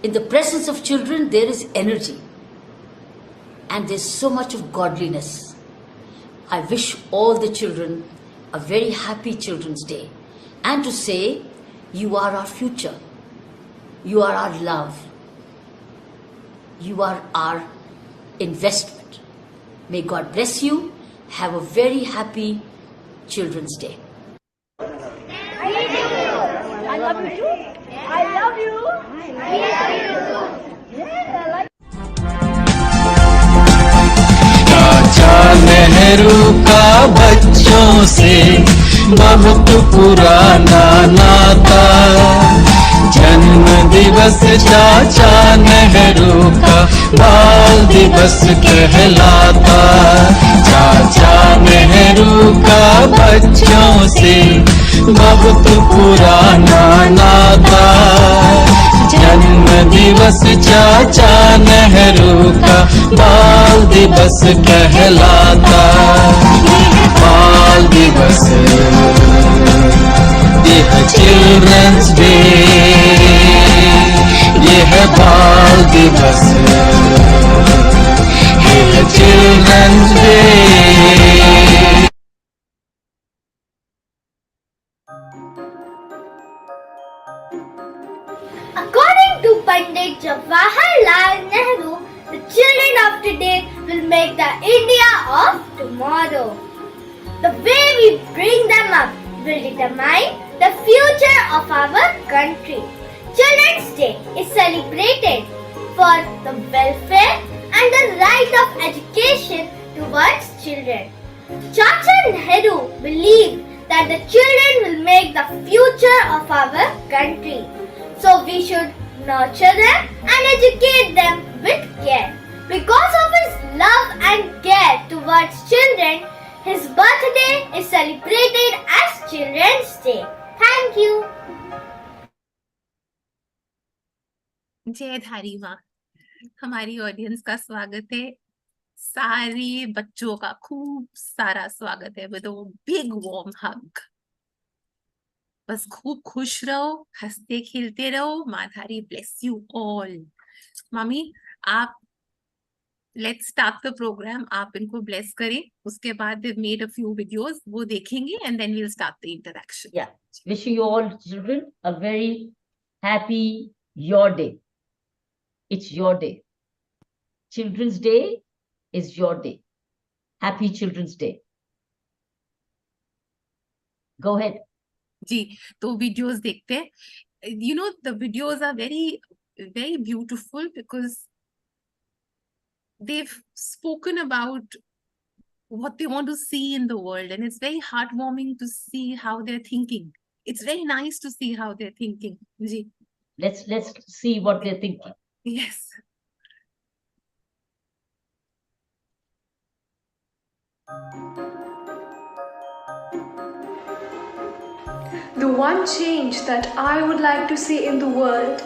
In the presence of children, there is energy and there's so much of godliness. I wish all the children a very happy Children's Day and to say, you are our future. You are our love. You are our investment. May God bless you. Have a very happy Children's Day. I love you too. I love you. I love you. Yeah, like. चाचा नेहरू का बच्चों से बहुत पुराना नाता, जन्म दिवस चाचा नेहरू का बाल दिवस कहलाता। चाचा नेहरू का बच्चों से बहुत पुराना नाता, जन्म दिवस चाचा नेहरू का बाल दिवस कहलाता। बाल दिवस, ये है चिल्ड्रंस डे, ये है बाल दिवस, ये है children's day. According to Pandit Jawaharlal Nehru, the children of today will make the India of tomorrow. The way we bring them up will determine the future of our country. Children's Day is celebrated for the welfare and the right of education towards children. Chacha Nehru believed that the children will make the future of our country. So we should nurture them and educate them with care. Because of his love and care towards children, his birthday is celebrated as Children's Day. Thank you. जय धारी माँ, हमारी audience का स्वागत है। सारे बच्चों का खूब सारा स्वागत है with a big warm hug. बस खूब खुश रहो, हंसते खेलते रहो। माधारी ब्लेस यू ऑल। मम्मी आप लेट्स स्टार्ट द प्रोग्राम, आप इनको ब्लेस करें। उसके बाद they made a few videos, वो देखेंगे and then we will start the interaction. Yeah, wishing you all children a very happy your day. It's your day. Children's Day is your day. Happy Children's Day. Go ahead. जी, तो videos देखते हैं। You know the videos are very very beautiful because they've spoken about what they want to see in the world, and it's very heartwarming to see how they're thinking. It's very nice to see how they're thinking. Ji. Let's see what they're thinking. Yes. The one change that I would like to see in the world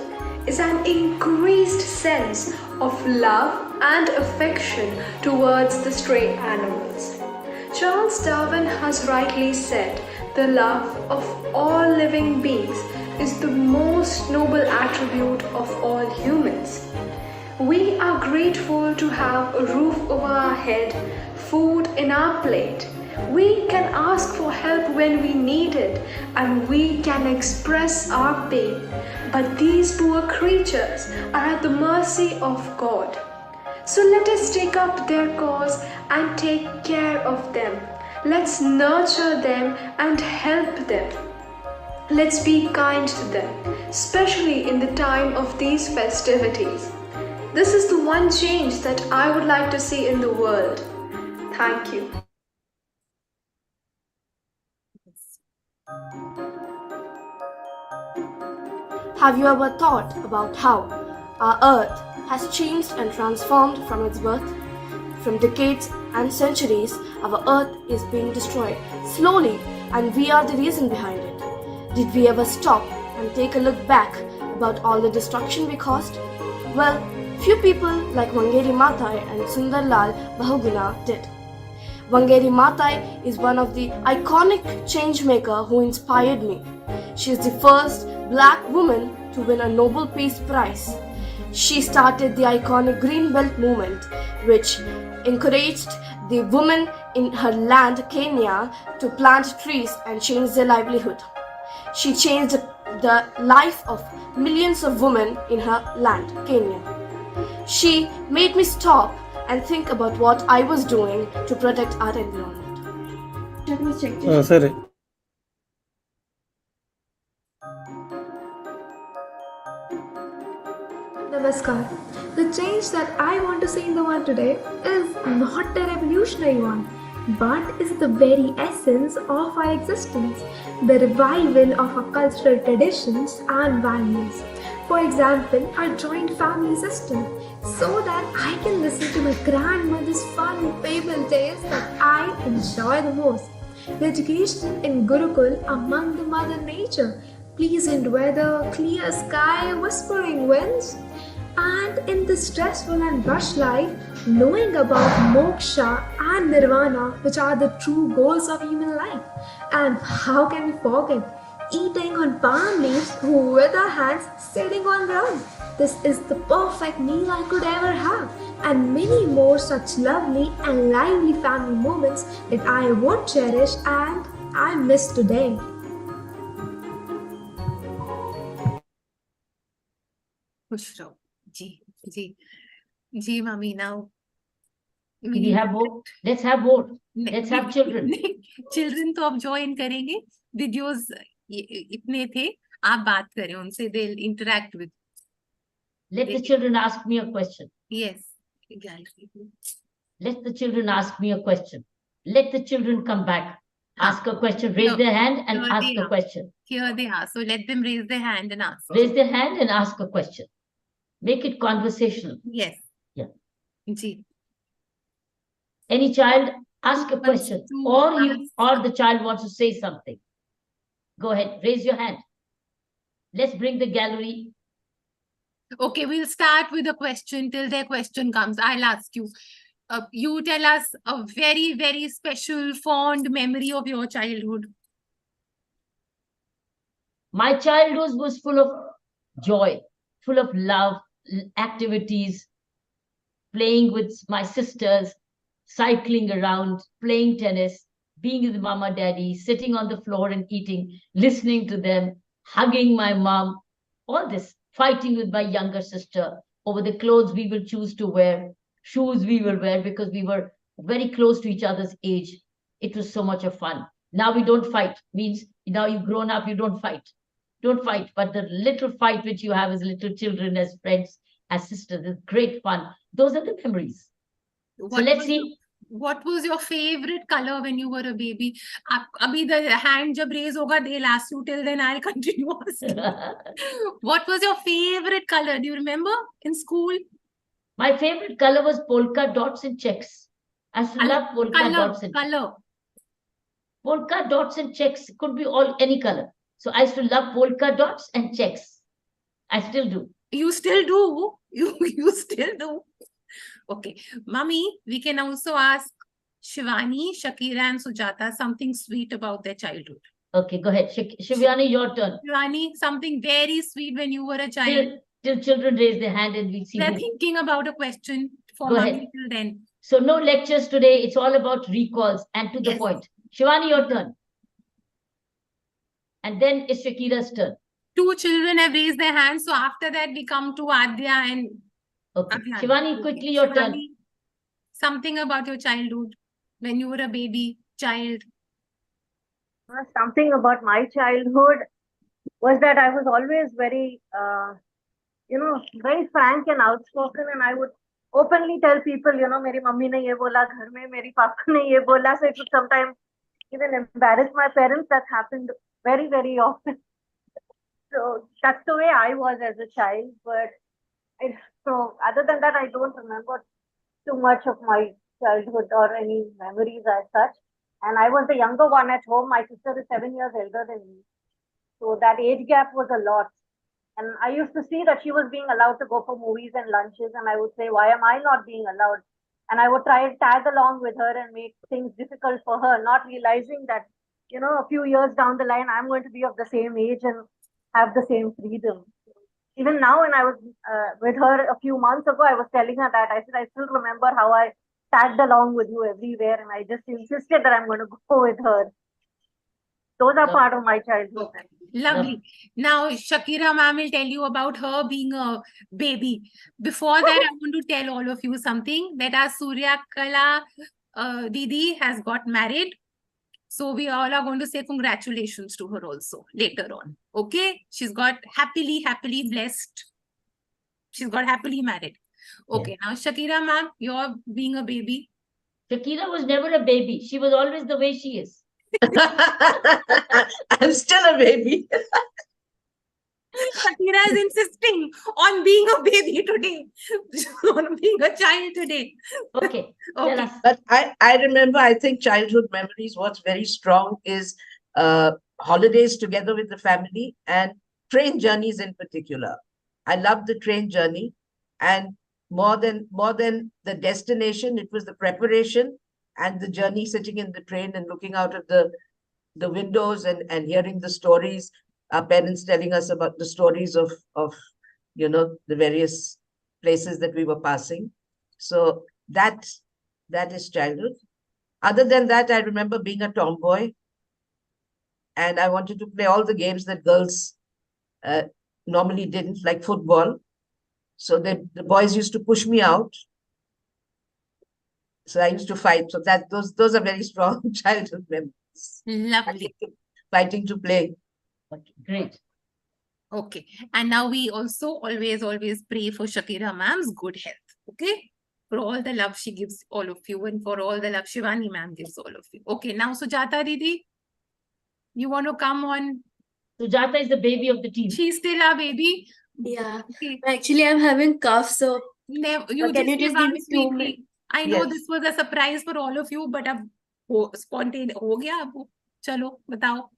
is an increased sense of love and affection towards the stray animals. Charles Darwin has rightly said, the love of all living beings is the most noble attribute of all humans. We are grateful to have a roof over our head, food in our plate. We can ask for help when we need it, and we can express our pain. But these poor creatures are at the mercy of God. So let us take up their cause and take care of them. Let's nurture them and help them. Let's be kind to them, especially in the time of these festivities. This is the one change that I would like to see in the world. Thank you. Have you ever thought about how our earth has changed and transformed from its birth? From decades and centuries, our earth is being destroyed slowly, and we are the reason behind it. Did we ever stop and take a look back about all the destruction we caused? Well, few people like Wangari Maathai and Sundarlal Bahuguna did. Wangari Maathai is one of the iconic changemaker who inspired me. She is the first black woman to win a Nobel Peace Prize. She started the iconic Green Belt movement, which encouraged the women in her land, Kenya, to plant trees and change their livelihood. She changed the life of millions of women in her land, Kenya. She made me stop and think about what I was doing to protect our environment. Let me check this. సరే Namaskar. The change that I want to see in the world today is not a revolutionary one, but is the very essence of our existence, the revival of our cultural traditions and values. For example, our joint family system, so that I can listen to my grandmother's fun fable tales that I enjoy the most. The education in Gurukul among the mother nature, pleasant weather, clear sky, whispering winds. And in this stressful and rushed life, knowing about moksha and nirvana, which are the true goals of human life. And how can we forget eating on palm leaves with our hands sitting on ground? This is the perfect meal I could ever have, and many more such lovely and lively family moments that I would cherish and I miss today. खुश रहो जी जी जी mummy now We have more. Let's have more. Let's have children. Children तो अब join करेंगे videos इतने थे आप बात करें उनसे they interact with Let the children ask me a question. Yes Let the children ask me a question. Let the children come back. Ask a question. Raise No. their hand and No, ask they a are. question. here they are so let them raise their hand and ask Raise their hand and ask a question. Make it conversational. yes Yeah. जी Any child, ask a Wants question. to Or ask. the child wants to say something. Go ahead. Raise your hand. Let's bring the gallery. Okay, we'll start with a question till their question comes. I'll ask you. You tell us a very, very special, fond memory of your childhood. My childhood was full of joy, full of love, activities, playing with my sisters, cycling around, playing tennis, being with mama, daddy, sitting on the floor and eating, listening to them, hugging my mom, all this, fighting with my younger sister over the clothes we will choose to wear, shoes we will wear because we were very close to each other's age. It was so much of fun. Now we don't fight, means now you've grown up, you don't fight. Don't fight, but the little fight which you have as little children, as friends, as sisters, is great fun. Those are the memories. So let's see. What was your favorite color when you were a baby? Abhi the hand jab raise hoga, they'll ask you, till then I'll continue asking. What was your favorite color? Do you remember in school? My favorite color was polka dots and checks. I used to love polka dots and color. polka dots and checks. Could be all any color. So I used to love polka dots and checks. I still do. You still do? You still do? Okay. Mummy, we can also ask Shivani, Shakira and Sujata something sweet about their childhood. Okay, go ahead. Shivani, your turn. Shivani, something very sweet when you were a child. Till children raise their hand and we'll see. They're who. thinking about a question for Go Mummy ahead. till then. So no lectures today. It's all about recalls and to the Yes. point. Shivani, your turn. And then it's Shakira's turn. 2 children have raised their hands. So after that, we come to Adya and Okay. Abhiyan. Shivani, Okay. quickly your turn. Shivani, something about your childhood when you were a baby child. Something about my childhood was that I was always very, very frank and outspoken, and I would openly tell people, मेरी mummy ने ये बोला घर में, मेरी पापा ने ये बोला. So it would sometimes even embarrass my parents. That happened very, very often. So that's the way I was as a child. But so other than that, I don't remember too much of my childhood or any memories as such. And I was the younger one at home. My sister is 7 years elder than me. So that age gap was a lot. And I used to see that she was being allowed to go for movies and lunches. And I would say, why am I not being allowed? And I would try and tag along with her and make things difficult for her, not realizing that, a few years down the line, I'm going to be of the same age and have the same freedom. Even now, when I was with her a few months ago. I was telling her that I said I still remember how I tagged along with you everywhere, and I just insisted that I'm going to go with her. Those are part of my childhood. Okay. Lovely. Now, Shakira ma'am will tell you about her being a baby. Before that, I want to tell all of you something that our Surya Kala Didi has got married. So we all are going to say congratulations to her also later on. Okay? She's got happily blessed. She's got happily married. Okay. Now, Shakira ma'am, you're being a baby. Shakira was never a baby. She was always the way she is. I'm still a baby. Shakira is insisting on being a baby today, on being a child today. Okay. Tell Okay. us. But I remember, I think childhood memories, what's very strong is holidays together with the family and train journeys in particular. I love the train journey, and more than the destination, it was the preparation and the journey, sitting in the train and looking out of the windows and hearing the stories, our parents telling us about the stories of the various places that we were passing. So that is childhood. Other than that, I remember being a tomboy, and I wanted to play all the games that girls normally didn't, like football. So the boys used to push me out. So I used to fight. So those are very strong childhood memories. Lovely. Fighting to play. Okay, great. Okay. And now we also always pray for Shakira ma'am's good health. Okay. For all the love she gives all of you, and for all the love Shivani ma'am gives all of you. Okay. Now, Sujata Didi, you want to come on? Sujata is the baby of the team. She's still our baby. Yeah. Okay. Actually, I'm having cough, so You can you just give me 2 quickly. minutes? I know Yes. this was a surprise for all of you, but अब spontaneous हो गया अब वो. चलो बताओ.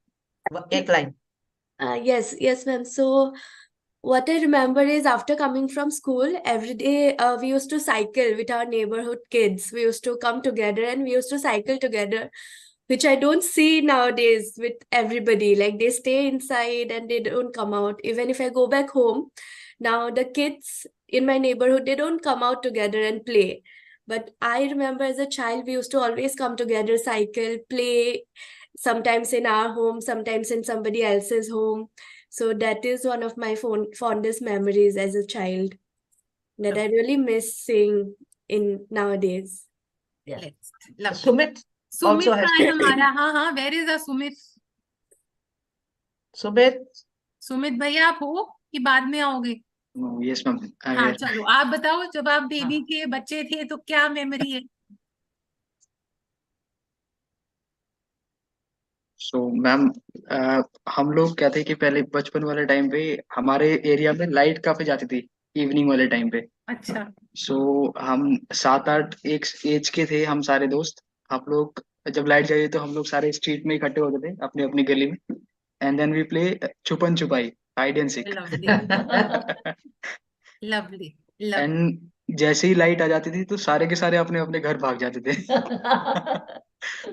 Ek line. Yes, ma'am. So, what I remember is after coming from school, every day we used to cycle with our neighborhood kids. We used to come together and we used to cycle together, which I don't see nowadays with everybody. Like they stay inside and they don't come out. Even if I go back home, now the kids in my neighborhood, they don't come out together and play. But I remember as a child, we used to always come together, cycle, play, sometimes in our home, sometimes in somebody else's home. So that is one of my fondest memories as a child that I really miss seeing in nowadays. Let's love. Sumit Sumit also has. का है हमारा. हाँ. Where is the Sumit? Sumit भैया आप हो कि बाद में आओगे? Yes, ma'am. I'm हाँ here. चलो आप बताओ, जब आप बेबी के बच्चे थे तो क्या मेमोरी है? So, मैम हम लोग क्या थे कि पहले बचपन वाले टाइम पे हमारे एरिया में लाइट काफी जाती थी इवनिंग वाले टाइम पे. अच्छा. सो हम 7-8 एक एज के थे, हम सारे दोस्त. हम लोग जब लाइट जाती तो हम लोग सारे स्ट्रीट में इकट्ठे होते थे अपनी अपनी गली में, एंड देन वी प्ले छुपन छुपाई, hide and seek. Lovely. And जैसे ही लाइट आ जाती थी तो सारे के सारे अपने अपने घर भाग जाते थे.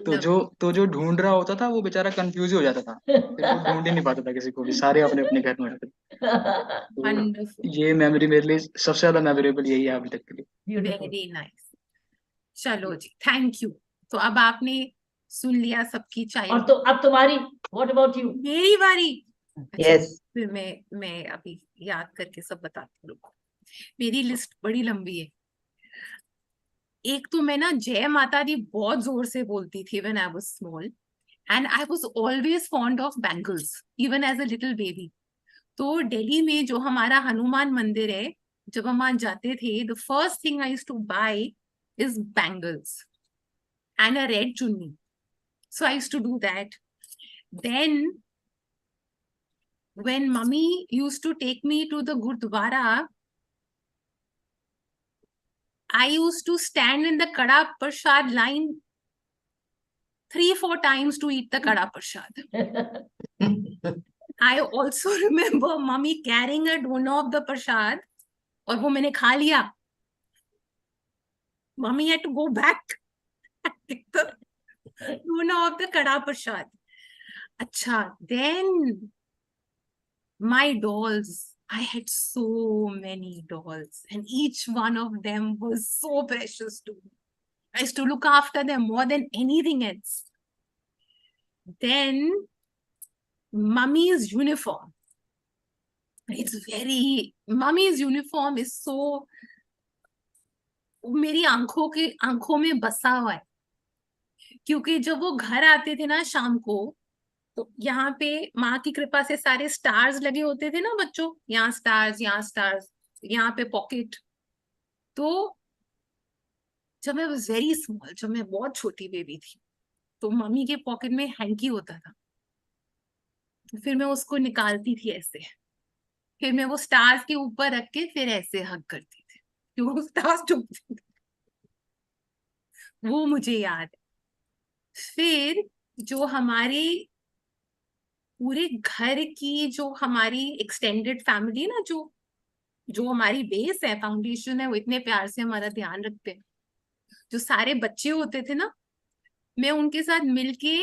तो जो ढूंढ रहा होता था वो बेचारा कंफ्यूज हो जाता था, फिर वो ढूंढ ही नहीं पाता था किसी को भी, सारे अपने अपने घर में रहते थे. तो Wonderful. ये मेमोरी मेरे लिए सबसे ज्यादा मेमोरेबल यही है अभी तक के लिए. Beautiful. Very nice. चलो जी, थैंक यू. तो अब आपने सुन लिया सबकी और चाइल्ड. तो अब तुम्हारी, what about you? मेरी बारी. अच्छा, Yes. फिर मैं अभी याद करके सब बताती हूँ. मेरी लिस्ट बड़ी लंबी है. एक तो मैं ना जय माता दी बहुत जोर से बोलती थी when I was small, and I was always fond of bangles even as a little baby. तो दिल्ली में जो हमारा हनुमान मंदिर है, जब हम वहां जाते थे, the first thing I used to buy is bangles and a red chunni. So I used to do that. Then when mummy used to take me to the Gurdwara, I used to stand in the Kada Prasad line 3-4 times to eat the Kada Prasad. I also remember mummy carrying a dono of the Prasad, और वो मैंने खा लिया. Mummy had to go back and take the dono of the Kada Prasad. Acha, then my dolls. I had so many dolls, and each one of them was so precious to me. I used to look after them more than anything else. Then, mummy's uniform. Mummy's uniform is so, मेरी आंखों में बसा हुआ है, क्योंकि जब वो घर आते थे ना शाम को, तो यहाँ पे माँ की कृपा से सारे स्टार्स लगे होते थे ना बच्चों, यहाँ स्टार्स, यहाँ पे पॉकेट. तो जब मैं वाज वेरी स्मॉल, जब मैं बहुत छोटी बेबी थी, तो मम्मी के पॉकेट में हैंकी होता था. तो फिर मैं उसको निकालती थी ऐसे, फिर मैं वो स्टार्स के ऊपर रख के फिर ऐसे हग करती थी, क्यों वो स्टार्स चुभते थे. वो मुझे याद है. फिर जो हमारे पूरे घर की, जो हमारी एक्सटेंडेड फैमिली ना, जो हमारी बेस है, फाउंडेशन है, वो इतने प्यार से हमारा ध्यान रखते हैं. जो सारे बच्चे होते थे ना, मैं उनके साथ मिलके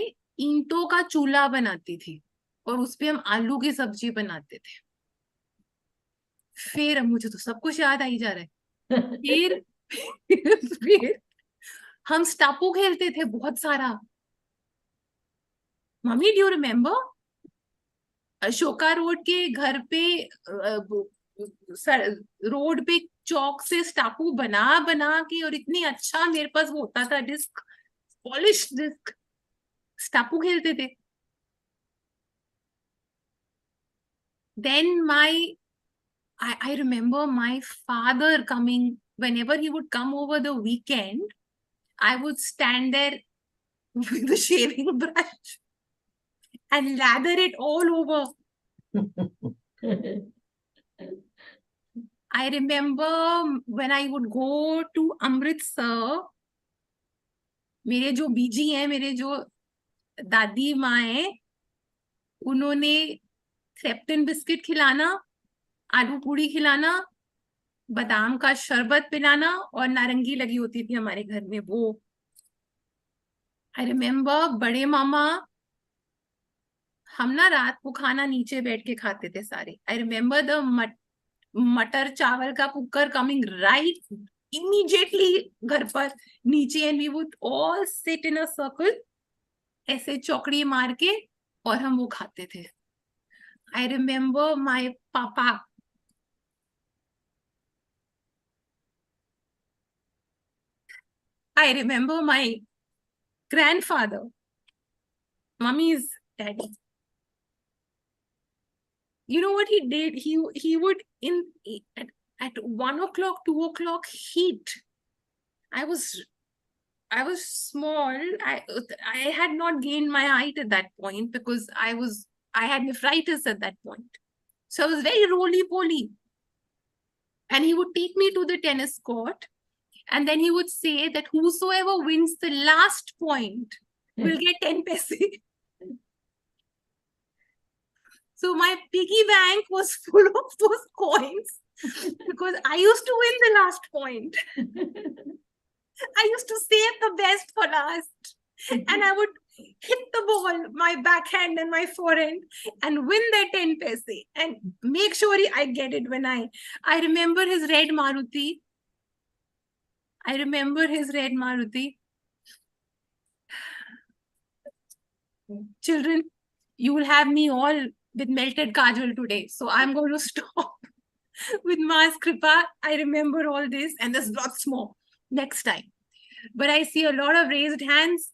ईंटों का चूल्हा बनाती थी और उसपे हम आलू की सब्जी बनाते थे. फिर मुझे तो सब कुछ याद आई जा रहा है. फिर हम स्टापू खेलते थे बहुत सारा. Mummy, do you remember Ashoka road के घर पे, रोड पे चौक से स्टापू बना बना के, और इतनी अच्छा मेरे पास वो होता था डिस्क, पॉलिश डिस्क, स्टापू खेलते थे. Then I remember my father coming, whenever he would come over the weekend, I would stand there with the shaving brush and lather it all over. I remember when I would go to Amritsar, मेरे जो बीजी हैं, मेरे जो दादी माँ हैं, उन्होंने क्रेप्टन biscuit खिलाना, आलू पूड़ी खिलाना, बादाम का शरबत पिलाना, और नारंगी लगी होती थी हमारे घर में वो. आई रिमेम्बर बड़े मामा, हम ना रात को खाना नीचे बैठ के खाते थे सारे. आई रिमेम्बर द मटर चावल का कुकर कमिंग राइट इमीडिएटली घर पर नीचे, and we would all sit in a circle, ऐसे चौकड़ी मार के, और हम वो खाते थे. I remember my papa, I remember my grandfather, mummy's daddy. You know what he did? He would at 1 o'clock, 2 o'clock heat. I was small. I had not gained my height at that point because I had nephritis at that point. So I was very roly-poly. And he would take me to the tennis court, and then he would say that whosoever wins the last point will get 10 paise. So my piggy bank was full of those coins because I used to win the last point. I used to save the best for last. And I would hit the ball, my backhand and my forehand, and win the 10 paise and make sure I get it when I remember his red Maruti. Children, you will have me all with melted kajal today. So I'm going to stop with Ma's Kripa. I remember all this, and there's lots more next time. But I see a lot of raised hands.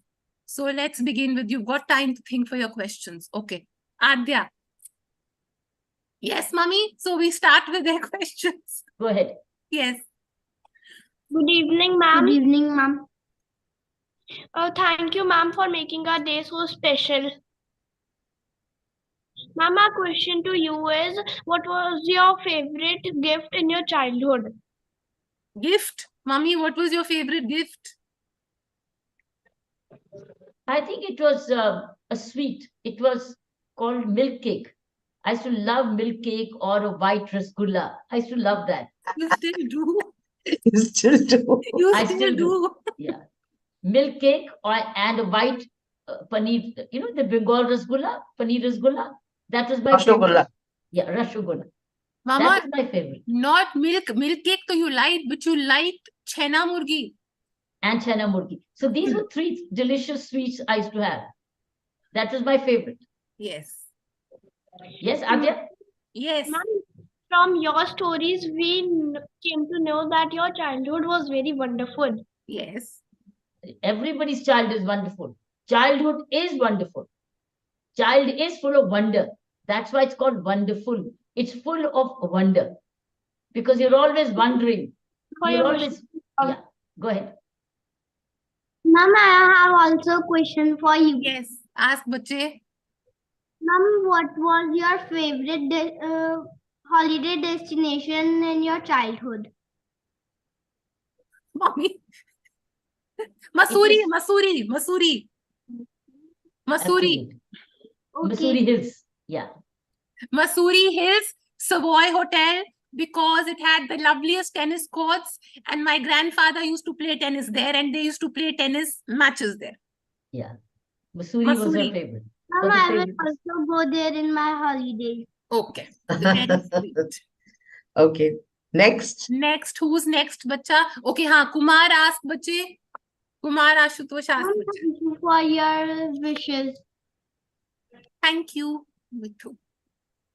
So let's begin with, you've got time to think for your questions. Okay. Adya. Yes, Mummy. So we start with their questions. Go ahead. Yes. Good evening, ma'am. Good evening, ma'am. Thank you, ma'am, for making our day so special. Ma'am, our question to you is, what was your favorite gift in your childhood? Gift? Mummy, what was your favorite gift? I think it was a sweet. It was called milk cake. I used to love milk cake or a white rasgulla. I used to love that. You still do? You still do. You I still do? Yeah. Milk cake and a white paneer, the Bengal rasgulla, paneer rasgulla. That was my Rasgulla. favorite. Yeah, rasgulla. Mama, That is my favorite. not milk cake to you liked, but you liked chhena murgi. And chana murgi. So these were 3 delicious sweets I used to have. That was my favorite. Yes. Yes, Adya? Yes. Ma'am, from your stories, we came to know that your childhood was very wonderful. Yes. Everybody's child is wonderful. Childhood is wonderful. Child is full of wonder. That's why it's called wonderful. It's full of wonder. Because you're always wondering. You're always, yeah, go ahead. Ma'am, I have also a question for you. Yes. Ask bache. Ma'am, what was your favorite holiday destination in your childhood? Mommy. Masuri. Absolutely. Missouri Hills. Yeah. Masuri Hills, Savoy Hotel, because it had the loveliest tennis courts, and my grandfather used to play tennis there, and they used to play tennis matches there. Yeah. Missouri was her Masuri. favorite. Ma'am, Was her I will favorite. also go there in my holidays. Okay. Very sweet. Okay. Next. Next, who's next, bacha? Okay, हाँ, Kumar ask bache. Kumar Ashutosh ask Ma'am, bache. thank you for your wishes. Thank you, Mithu.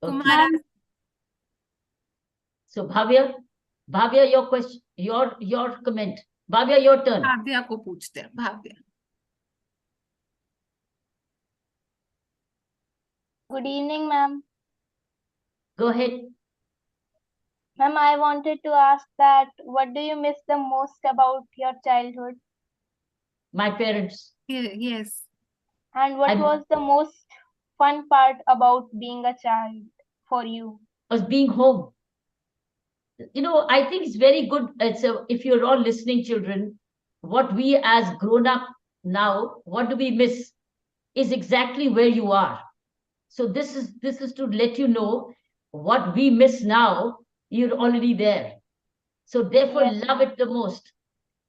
Okay. Kumar ask. So Bhavya, your question, your comment. Bhavya, your turn. Bhavya को पूछते हैं, Bhavya. Good evening, ma'am. Go ahead. Ma'am, I wanted to ask that what do you miss the most about your childhood? My parents. Yes. And what I- was the most fun part about being a child for you? Was being home. You know, I think it's very good. If you're all listening, children, what we as grown up now, what do we miss is exactly where you are. So this is to let you know what we miss now, you're already there. So therefore, Yes. love it the most.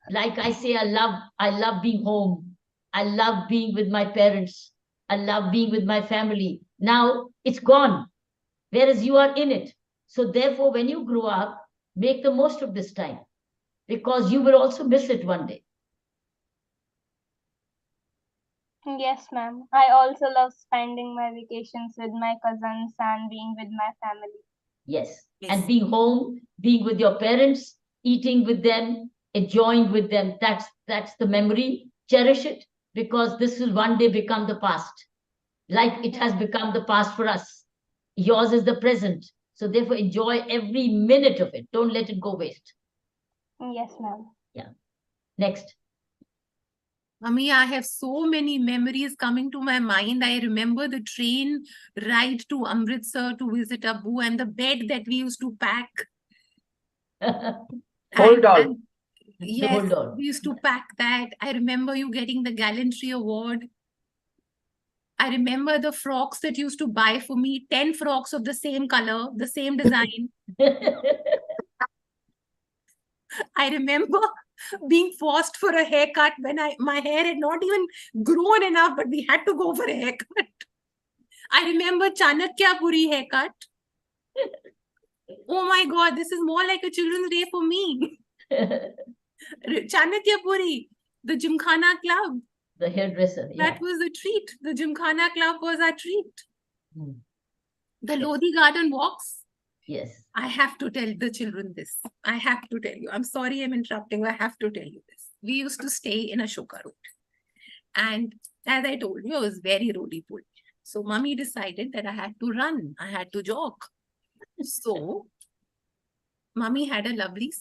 Like I say, I love being home. I love being with my parents. I love being with my family. Now it's gone, whereas you are in it. So therefore, when you grow up, make the most of this time, because you will also miss it one day. Yes, ma'am. I also love spending my vacations with my cousins and being with my family. Yes. Yes. And being home, being with your parents, eating with them, enjoying with them. That's the memory. Cherish it, because this will one day become the past. Like it has become the past for us. Yours is the present. So therefore, enjoy every minute of it. Don't let it go waste. Yes, ma'am. Next. Mummy, I have so many memories coming to my mind. I remember the train ride to Amritsar to visit Abu, and the bed that we used to pack. Hold on. Yes, Hold on. we used to pack that. I remember you getting the gallantry award. I remember the frocks that you used to buy for me, 10 frocks of the same color, the same design. I remember being forced for a haircut when my hair had not even grown enough, but we had to go for a haircut. I remember Chanakya Puri haircut. Oh my God, this is more like a children's day for me. Chanakya Puri, the Gymkhana Club. The hairdresser. Yeah. That was a treat. The Gymkhana Club was our treat. Hmm. The Yes. Lodi Garden walks. Yes. I have to tell the children this. I have to tell you. I'm sorry I'm interrupting, but I have to tell you this. We used to stay in Ashoka Road. And as I told you, I was very roly-poly. So Mummy decided that I had to run. I had to jog. So Mummy had a lovely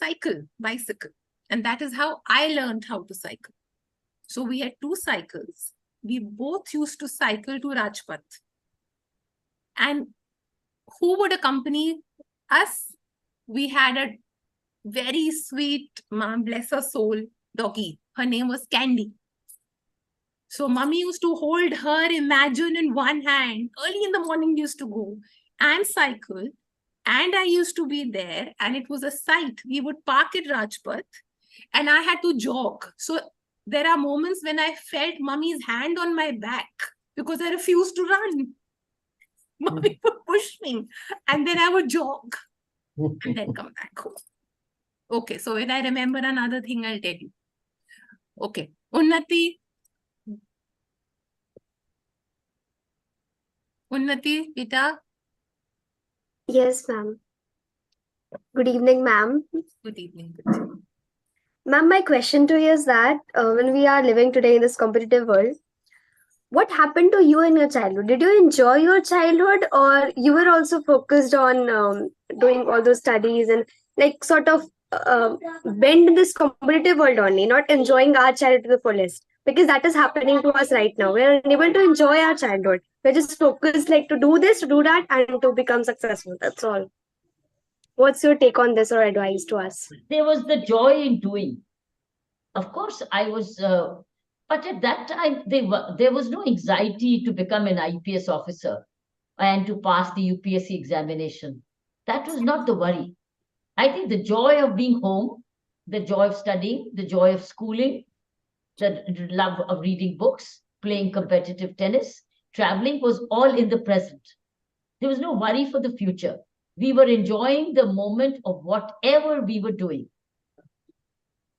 bicycle. And that is how I learned how to cycle. So we had 2 cycles. We both used to cycle to Rajpath. And who would accompany us? We had a very sweet, mom, bless her soul, doggy. Her name was Candy. So Mummy used to hold her Imagine in one hand. Early in the morning we used to go and cycle. And I used to be there. And it was a sight. We would park at Rajpath. And I had to jog. So there are moments when I felt Mummy's hand on my back because I refused to run. Mummy would push me and then I would jog. and then come back home. Okay, so when I remember another thing, I'll tell you. Okay, Unnati. Unnati, Pita, Yes, ma'am. Good evening, ma'am. good evening. Good evening. Ma'am, my question to you is that when we are living today in this competitive world, what happened to you in your childhood? Did you enjoy your childhood, or you were also focused on doing all those studies and like sort of bend in this competitive world only, not enjoying our childhood to the fullest? Because that is happening to us right now. We're unable to enjoy our childhood. We're just focused like to do this, to do that, and to become successful. That's all. What's your take on this or advice to us? There was the joy in doing. Of course, I was, but at that time, there was no anxiety to become an IPS officer and to pass the UPSC examination. That was not the worry. I think the joy of being home, the joy of studying, the joy of schooling, the love of reading books, playing competitive tennis, traveling was all in the present. There was no worry for the future. We were enjoying the moment of whatever we were doing.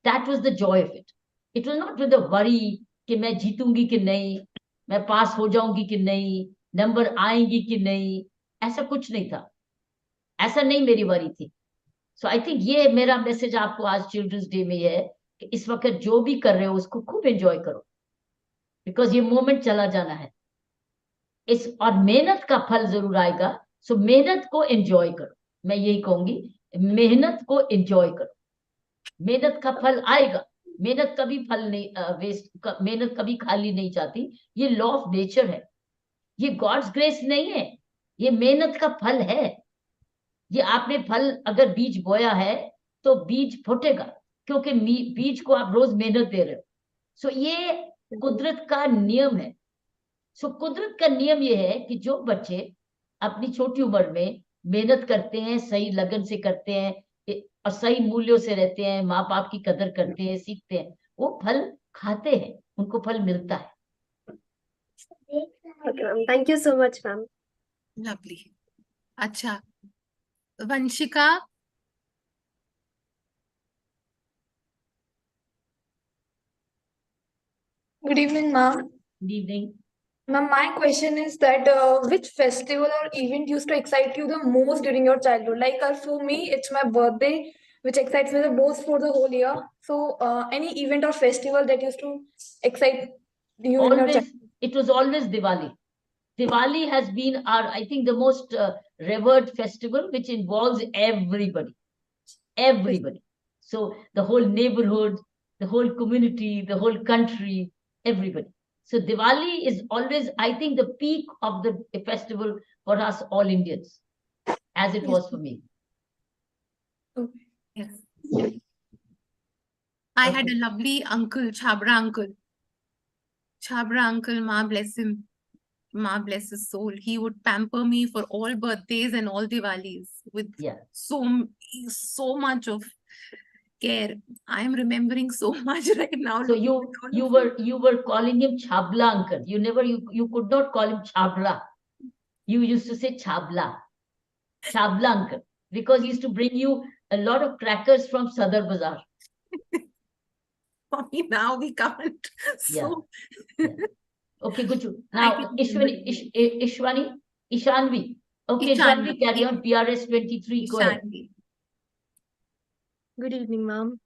That was the joy of it. It was not with a worry कि मैं जीतूंगी कि नहीं, मैं पास हो जाऊंगी कि नहीं, number आएंगी कि नहीं, ऐसा कुछ नहीं था. ऐसा नहीं मेरी वरी थी. सो आई थिंक ये मेरा मैसेज आपको आज चिल्ड्रंस डे में है कि इस वक्त जो भी कर रहे हो उसको खूब एंजॉय करो, बिकॉज ये मोमेंट चला जाना है. और मेहनत का फल जरूर आएगा. सो मेहनत को एंजॉय करो. मैं यही कहूंगी, मेहनत को एंजॉय करो. मेहनत का फल आएगा. मेहनत कभी फल नहीं मेहनत कभी खाली नहीं जाती. ये लॉ ऑफ नेचर है. ये गॉड्स ग्रेस नहीं है, ये मेहनत का फल है. ये आपने फल अगर बीज बोया है तो बीज फूटेगा, क्योंकि बीज को आप रोज मेहनत दे रहे हो. सो ये कुदरत का नियम है. सो कुदरत का नियम ये है कि जो बच्चे अपनी छोटी उम्र में मेहनत करते हैं, सही लगन से करते हैं और सही मूल्यों से रहते हैं, माँ बाप की कदर करते हैं, सीखते हैं, वो फल खाते हैं, उनको फल मिलता है. Okay, ma'am. Thank you so much, ma'am. Lovely. अच्छा, Vanshika. Good evening, ma'am. Good evening. Ma'am, my question is that which festival or event used to excite you the most during your childhood? Like for me, it's my birthday, which excites me the most for the whole year. So, any event or festival that used to excite you in your Always, childhood? it was always Diwali. Diwali has been our, I think, the most revered festival, which involves everybody. Everybody. So the whole neighborhood, the whole community, the whole country, everybody. So Diwali is always, I think, the peak of the festival for us all Indians, as it was for me. Yes. I had a lovely uncle, Chabra uncle. Chabra uncle, Ma bless him. Ma bless his soul. He would pamper me for all birthdays and all Diwalis with so much of care. I am remembering so much right now. So you were calling him Chabla uncle. You could not call him Chabla. You used to say Chabla. Chabla uncle. Because he used to bring you a lot of crackers from Sadar Bazaar. Now we can't. So yeah. Okay, good. Now Ishwani, Ishanvi. Okay, Ishanvi, carry on. PRS 23. Go ahead. Good evening, ma'am.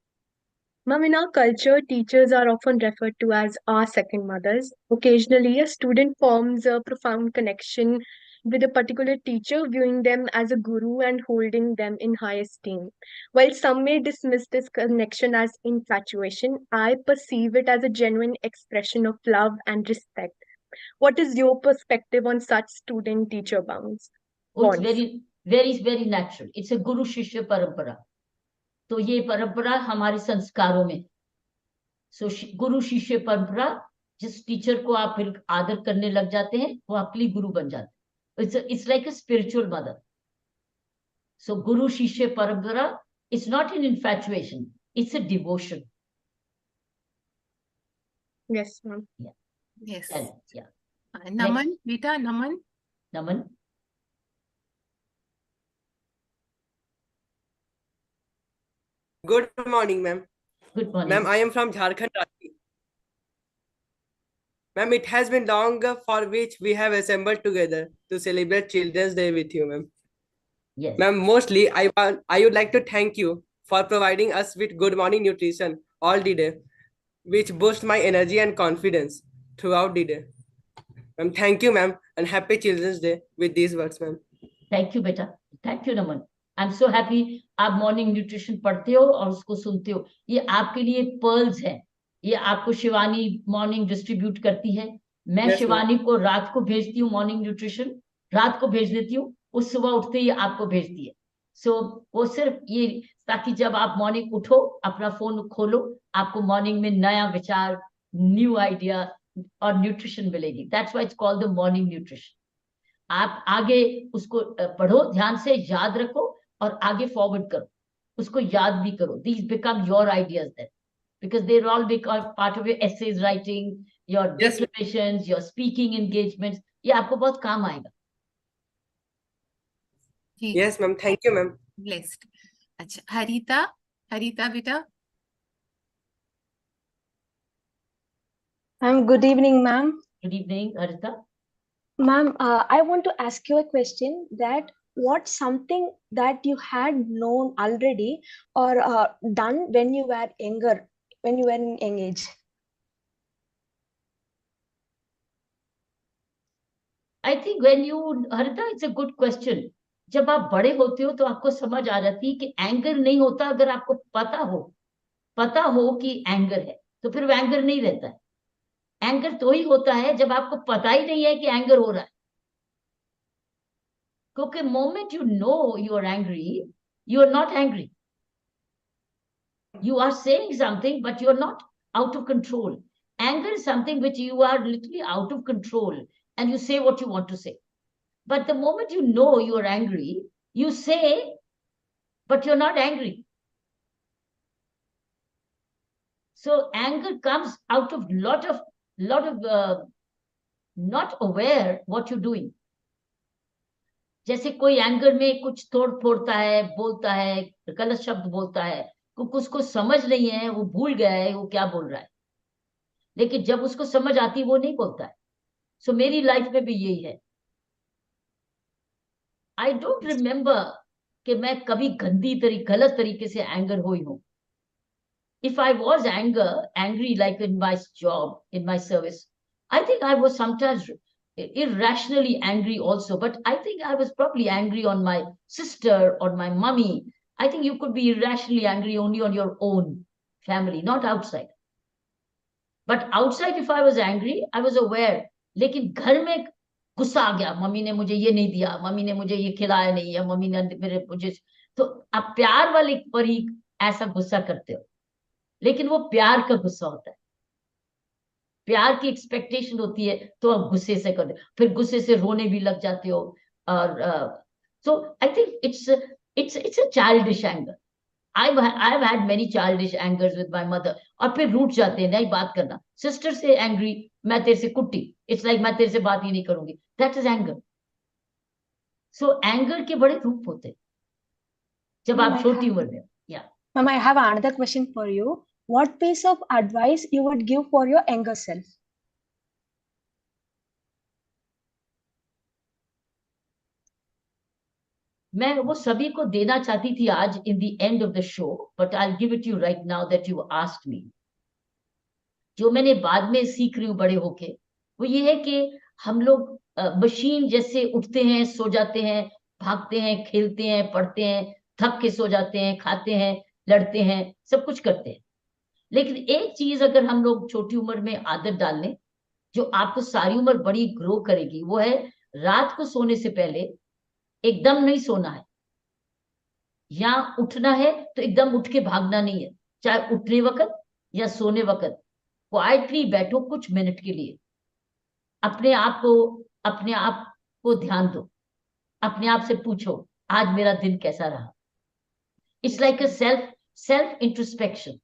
Ma'am, in our culture, teachers are often referred to as our second mothers. Occasionally, a student forms a profound connection with a particular teacher, viewing them as a guru and holding them in high esteem. While some may dismiss this connection as infatuation, I perceive it as a genuine expression of love and respect. What is your perspective on such student-teacher bonds? Oh, it's very, very, very natural. It's a guru shishya parampara. तो ये परंपरा हमारे संस्कारों में. सो गुरु शिष्य परंपरा, जिस teacher को आप फिर आदर करने लग जाते हैं, वो आपके लिए गुरु बन जाते हैं. It's like a spiritual mother. So guru shishya parampara is not an infatuation, it's a devotion. Yes, ma'am. Yeah. Yes. Yeah. Naman, Vita, Naman. Naman. Good morning, ma'am. Good morning. Ma'am, I am from Jharkhand. Ranchi. Ma'am, it has been long for which we have assembled together to celebrate Children's Day with you, ma'am. Yes. Ma'am, mostly I would like to thank you for providing us with good morning nutrition all the day, which boosts my energy and confidence throughout the day. Ma'am, thank you, ma'am, and happy Children's Day with these words, ma'am. Thank you बेटा, thank you Naman. I am so happy आप morning nutrition पढ़ते हो और उसको सुनते हो. ये आपके लिए पर्ल्स है. ये आपको शिवानी मॉर्निंग डिस्ट्रीब्यूट करती है. मैं Yes, शिवानी को रात को भेजती हूँ मॉर्निंग न्यूट्रिशन, रात को भेज देती हूँ, उस सुबह उठते ही आपको भेजती है. सो वो सिर्फ ये ताकि जब आप मॉर्निंग उठो, अपना फोन खोलो, आपको मॉर्निंग में नया विचार, न्यू आइडिया और न्यूट्रिशन मिलेगी. That's why it's called the morning nutrition. आप आगे उसको पढ़ो, ध्यान से याद रखो और आगे फॉरवर्ड करो, उसको याद भी करो. These become your ideas then, because they all become part of your essays writing, your declarations, your speaking engagements. ये आपको बहुत काम आएगा. Yes, ma'am. Thank you, ma'am. Blessed. अच्छा, हरिता, हरिता बेटा. Good evening, ma'am. Good evening, Harita. Ma'am, I want to ask you a question that what's something that you had known already or done when you were younger, when you were in young age? I think when you, Harita, it's a good question. जब आप बड़े होते हो तो आपको समझ आ जाती है कि एंगर नहीं होता. अगर आपको पता हो कि एंगर है, तो फिर वो एंगर नहीं रहता है. एंगर तो ही होता है जब आपको पता ही नहीं है कि एंगर हो रहा है. क्योंकि moment you know you are angry, you are not angry. You are saying something, but you're not out of control. Anger is something which you are literally out of control and you say what you want to say. But the moment you know you are angry, you say, but you're not angry. So anger comes out of lot of not aware what you're doing. जैसे कोई anger में कुछ तोड़ फोड़ता है, बोलता है, गलत शब्द बोलता है, उसको समझ नहीं है, वो भूल गया है वो क्या बोल रहा है. लेकिन जब उसको समझ आती वो नहीं बोलता है. सो मेरी लाइफ में भी यही है. आई डोंट रिमेम्बर कि मैं कभी गलत तरीके से एंगर हुई हूं. If I was angry like in my job, in my service, I think I was sometimes irrationally angry also, but I think I was probably angry on my sister or my mummy. I think you could be irrationally angry only on your own family, not outside. But outside, if I was angry, I was aware. लेकिन घर में गुस्सा आ गया, mummy ने मुझे ये नहीं दिया, मम्मी ने मुझे ये खिलाया नहीं, या मम्मी ने मुझे, तो आप प्यार वाले पर ही ऐसा गुस्सा करते हो. लेकिन वो प्यार का गुस्सा होता है. प्यार की एक्सपेक्टेशन होती है तो आप गुस्से से करते हो, फिर गुस्से से रोने भी लग जाते हो. और so I think it's a childish anger. I've had many childish angers with my mother. और फिर रूठ जाते हैं, नहीं बात करना. सिस्टर से एंग्री, मैं तेरे से कुट्टी, इट्स लाइक मैं तेरे से बात ही नहीं करूंगी. That is anger. So anger के बड़े रूप होते हैं जब आप छोटी उम्र में. या Ma'am, I have another question for you. What piece of advice you would give for your younger self? मैं वो सभी को देना चाहती थी आज in the end of the show, but I give it you right now that you asked me. जो मैंने बाद में सीख रही हूँ बड़े होके, वो ये है कि हम लोग मशीन जैसे उठते हैं, सो जाते हैं, भागते हैं, खेलते हैं, पढ़ते हैं, थक के सो जाते हैं, खाते हैं, लड़ते हैं, सब कुछ करते हैं. लेकिन एक चीज अगर हम लोग छोटी उम्र में आदत डाल लें, जो आपको सारी उम्र बड़ी ग्रो करेगी, वो है रात को सोने से पहले एकदम नहीं सोना है. या उठना है तो एकदम उठ के भागना नहीं है. चाहे उठने वक्त या सोने वक्त क्वाइटली बैठो कुछ मिनट के लिए. अपने आप को ध्यान दो. अपने आप से पूछो आज मेरा दिन कैसा रहा. It's like a self introspection.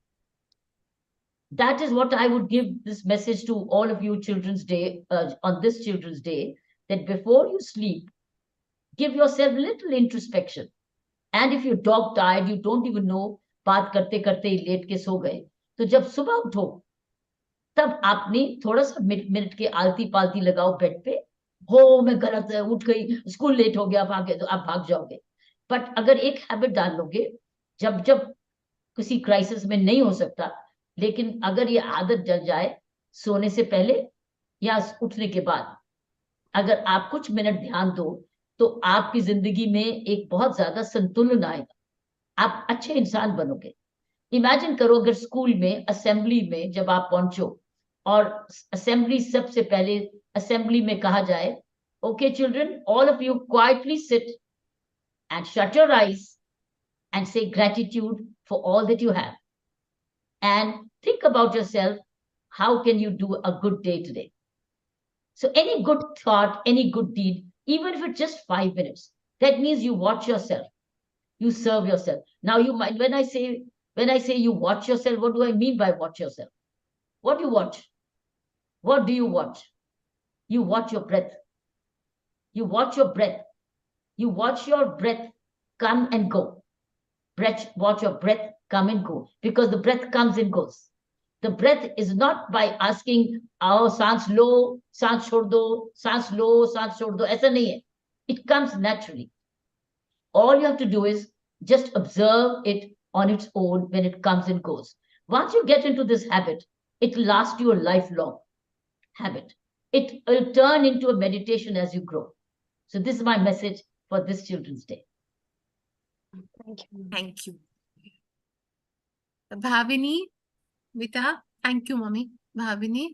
That is what I would give this message to all of you Children's Day, on this Children's Day, that before you sleep, give yourself a little introspection. And if you're dog tired, you don't even know बात करते करते ही late के सो गए, तो जब सुबह उठो तब आपने थोड़ा सा मिनट के आलती पालती लगाओ बेड पे, हो मैं गलत है, उठ गई, स्कूल लेट हो गया, भागे, तो आप भाग जाओगे। बट अगर एक हैबिट डाल लोगे, जब जब किसी क्राइसिस में नहीं हो सकता, लेकिन अगर ये आदत डल जाए, सोने से पहले या उठने के बाद अगर आप कुछ मिनट ध्यान दो, तो आपकी जिंदगी में एक बहुत ज्यादा संतुलन आएगा, आप अच्छे इंसान बनोगे। इमेजिन करो अगर स्कूल में असेंबली में जब आप पहुंचो और असेंबली सबसे पहले असेंबली में कहा जाए, okay children, all of you quietly sit and shut your eyes and say gratitude for all that you have. And think about yourself, how can you do a good day today? So any good thought, any good deed, even if it's just 5 minutes, that means you watch yourself, you serve yourself. Now you might, when I say you watch yourself, what do I mean by watch yourself? What do you watch? What do you watch? You watch your breath. You watch your breath. You watch your breath come and go. Watch your breath come and go, because the breath comes and goes. The breath is not by asking, आओ सांस लो, सांस छोड़ दो, सांस लो, सांस छोड़ दो, ऐसा नहीं है. It comes naturally. All you have to do is just observe it on its own when it comes and goes. Once you get into this habit, it will last you a lifelong habit. It will turn into a meditation as you grow. So this is my message for this Children's Day. Thank you. Bhavini, Vita, thank you, mommy. Bhavini.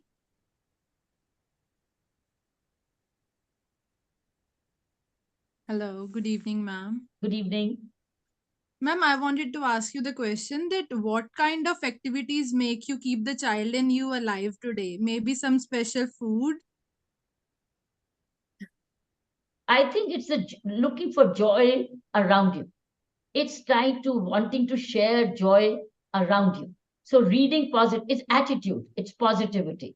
Hello, good evening, ma'am. Good evening. Ma'am, I wanted to ask you the question that what kind of activities make you keep the child in you alive today? Maybe some special food? I think it's looking for joy around you. It's trying to wanting to share joy around you. So reading positive, it's attitude, it's positivity.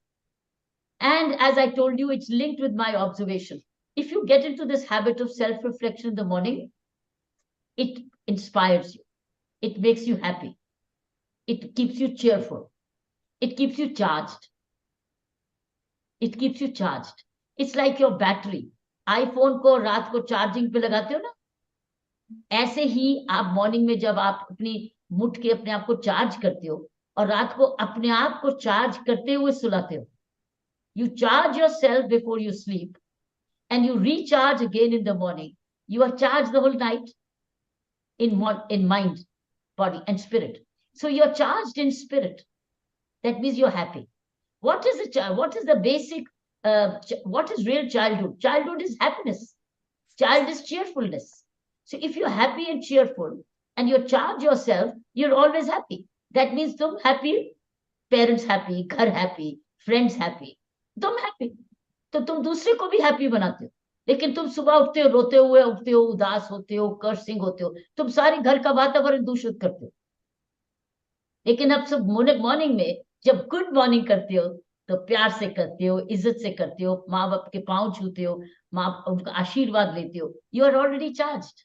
And as I told you, it's linked with my observation. If you get into this habit of self-reflection in the morning, it inspires you. It makes you happy. It keeps you cheerful. It keeps you charged. It keeps you charged. It's like your battery. IPhone को रात को charging पे लगाते हो ना, ऐसे ही आप morning में जब आप अपनी मुठ के अपने आप को चार्ज करते हो और रात को अपने आप को चार्ज करते हुए सुलाते हो. You charge yourself before you sleep and you recharge again in the morning. You are charged the whole night in mind, body and spirit. So you're charged in spirit. That means you're happy. What is the basic, what is real childhood? Childhood is happiness. Child is cheerfulness. So if you're happy and cheerful and you charge yourself, you're always happy. That means tum happy, parents happy, ghar happy, friends happy. तुम happy तो तुम दूसरे को भी happy बनाते हो. लेकिन तुम सुबह उठते हो, रोते हुए उठते हो, उदास होते हो, कर्सिंग होते हो, तुम सारे घर का वातावरण दूषित करते हो. लेकिन अब सब मॉर्निंग में जब गुड मॉर्निंग करते हो तो प्यार से करते हो, इज्जत से करते हो, माँ बाप के पांव छूते हो, उनका आशीर्वाद लेते हो. You are already charged.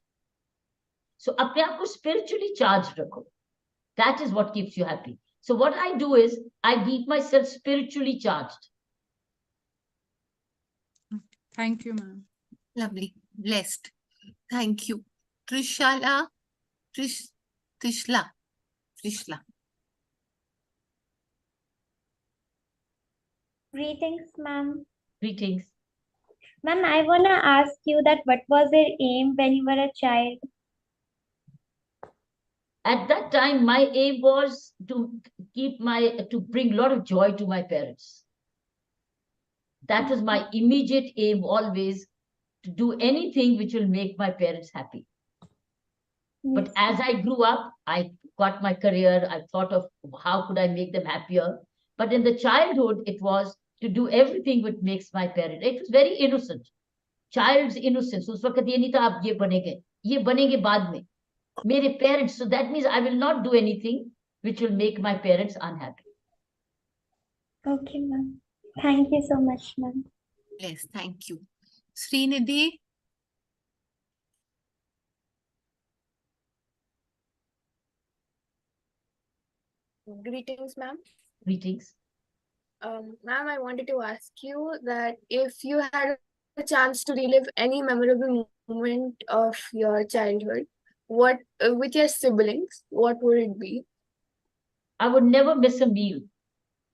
So अपने आप को स्पिरिचुअली चार्ज रखो. That is what keeps you happy. So what I do is I keep myself spiritually charged. Thank you, ma'am. Lovely. Blessed. Thank you. Trishla. Greetings, ma'am. Greetings. Ma'am, I want to ask you that what was your aim when you were a child? At that time, my aim was to bring a lot of joy to my parents. That was my immediate aim always, to do anything which will make my parents happy. But as I grew up, I got my career, I thought of how could I make them happier. But in the childhood, it was to do everything which makes my parents. It was very innocent. Child's innocence. उस वक्त ये नहीं था आप ये बनेंगे बाद में. मेरे parents, so that means I will not do anything which will make my parents unhappy. Okay, ma'am. Thank you so much, ma'am. Yes, thank you. Srinidhi. Greetings, ma'am. Greetings. Ma'am, I wanted to ask you that if you had a chance to relive any memorable moment of your childhood, what with your siblings, what would it be? I would never miss a meal.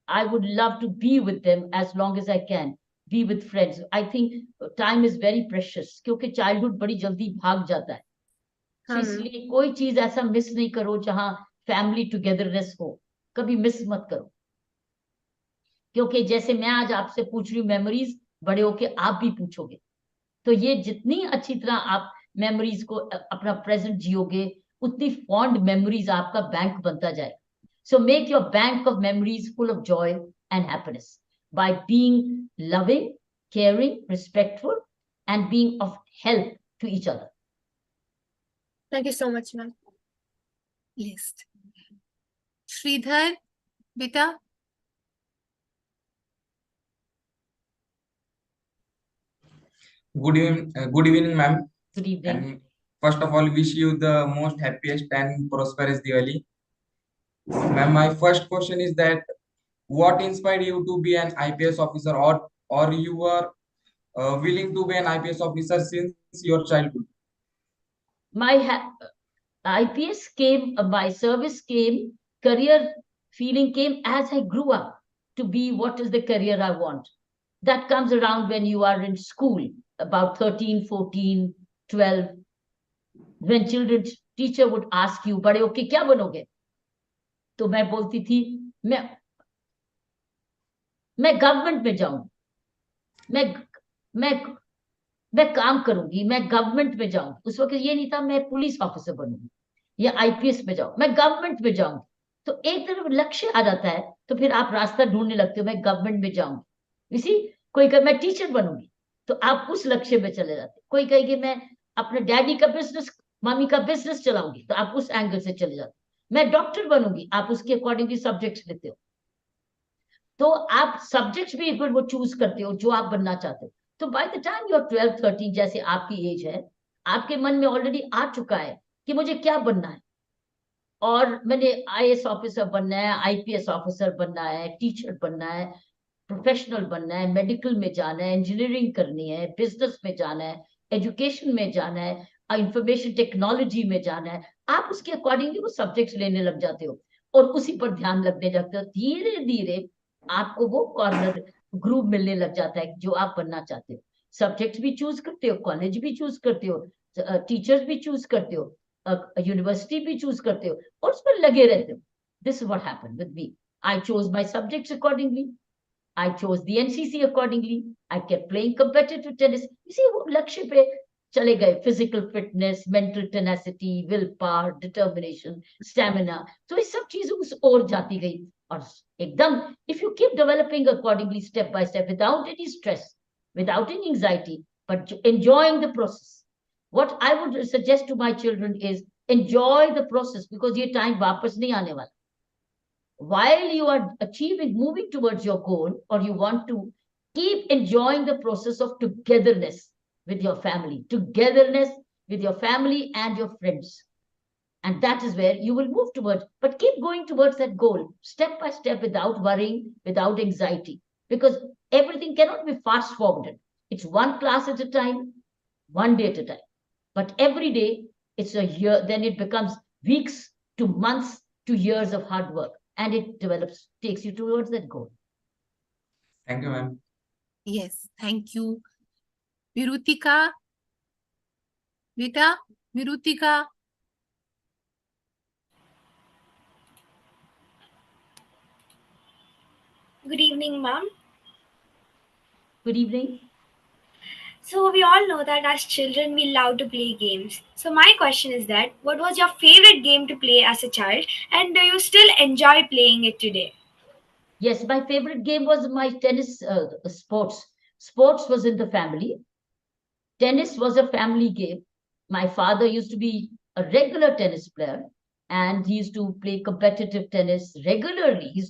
I would love to be with them as long as I can. Be with friends. I think time is very precious क्योंकि childhood बड़ी जल्दी भाग जाता है. So हाँ, इसलिए कोई चीज ऐसा मिस नहीं करो जहां फैमिली टुगेदरनेस हो. कभी मिस मत करो. क्योंकि जैसे मैं आज आपसे पूछ रही हूँ मेमोरीज, बड़े होके आप भी पूछोगे. तो ये जितनी अच्छी तरह आप मेमोरीज को अपना प्रेजेंट जियोगे, उतनी फॉन्ड मेमोरीज आपका बैंक बनता जाएगा. So make your bank of memories full of joy and happiness by being loving, caring, respectful, and being of help to each other. Thank you so much, ma'am. Yes. Sridhar, beta. Good evening, ma'am. Good evening. And first of all, wish you the most happiest and prosperous Diwali. Ma'am, my first question is that what inspired you to be an IPS officer, or you were willing to be an IPS officer since your childhood? My IPS came, my service came, career feeling came as I grew up to be what is the career I want. That comes around when you are in school, about 13, 14, 12. When children, teacher would ask you, बड़े होके क्या बनोगे? तो मैं बोलती थी, मैं government में जाऊंगी, मैं काम करूंगी, मैं गवर्नमेंट में जाऊंगी. उस वक्त ये नहीं था मैं पुलिस ऑफिसर बनूंगी या IPS में जाऊं, मैं गवर्नमेंट में जाऊंगी. तो एक तरफ लक्ष्य आ जाता है तो फिर आप रास्ता ढूंढने लगते हो, मैं गवर्नमेंट में जाऊंगी. इसी कोई कहे मैं टीचर बनूंगी तो आप उस लक्ष्य में चले जाते. कोई कहेगी मैं अपने डैडी का बिजनेस, मम्मी का बिजनेस चलाऊंगी तो आप उस एंगल से चले जाते. मैं डॉक्टर बनूंगी, आप उसके अकॉर्डिंगली सब्जेक्ट्स लेते हो. तो आप सब्जेक्ट्स भी फिर वो चूज करते हो जो आप बनना चाहते हो. तो by the time you are 12, 13, जैसे आपकी एज है, आपके मन में ऑलरेडी आ चुका है कि मुझे क्या बनना है. और मैंने IAS ऑफिसर बनना है, IPS ऑफिसर बनना है, टीचर बनना है, प्रोफेशनल बनना है, मेडिकल में जाना है, इंजीनियरिंग करनी है, बिजनेस में जाना है, एजुकेशन में जाना है, इंफॉर्मेशन टेक्नोलॉजी में जाना है. आप उसके अकॉर्डिंगली वो सब्जेक्ट्स लेने लग जाते हो और उसी पर ध्यान लगने लगते हो. धीरे धीरे आपको वो कॉर्नर ग्रुप मिलने लग जाता है जो आप बनना चाहते हो. सब्जेक्ट भी चूज करते हो, कॉलेज भी चूज करते हो, टीचर्स भी चूज करते हो, यूनिवर्सिटी भी चूज करते हो और उस पर लगे रहते हो. This is what happened with me. I chose my subjects accordingly. I chose the NCC accordingly. I kept playing competitive tennis. You see, वो लक्ष्य पे चले गए. Physical fitness, mental tenacity, willpower, determination, stamina. So ये सब चीजें उस ओर जाती गई और एकदम if you keep developing accordingly step by step without any stress, without any anxiety, but enjoying the process. What I would suggest to my children is enjoy the process because ये time वापस नहीं आने वाला. While you are achieving, moving towards your goal, or you want to keep enjoying the process of togetherness with your family, togetherness with your family and your friends. And that is where you will move towards, but keep going towards that goal, step by step, without worrying, without anxiety, because everything cannot be fast forwarded. It's one class at a time, one day at a time. But every day, it's a year, then it becomes weeks to months to years of hard work. And it develops, takes you towards that goal. Thank you, ma'am. Yes, thank you. Virutika, beta, Virutika. Good evening, ma'am. Good evening. So we all know that as children we love to play games. So my question is that what was your favorite game to play as a child and do you still enjoy playing it today? Yes, my favorite game was my tennis sports. Sports was in the family. Tennis was a family game. My father used to be a regular tennis player and he used to play competitive tennis regularly. He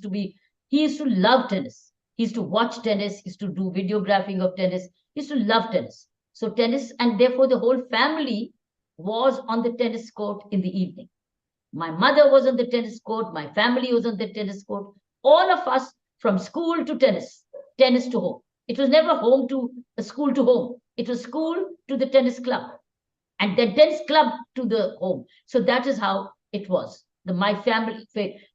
used to love tennis. He used to watch tennis. He used to do videographing of tennis. He used to love tennis. So tennis, and therefore the whole family was on the tennis court in the evening. My mother was on the tennis court. My family was on the tennis court. All of us from school to tennis, tennis to home. It was never home to school to home. It was school to the tennis club, and then tennis club to the home. So that is how it was. My family.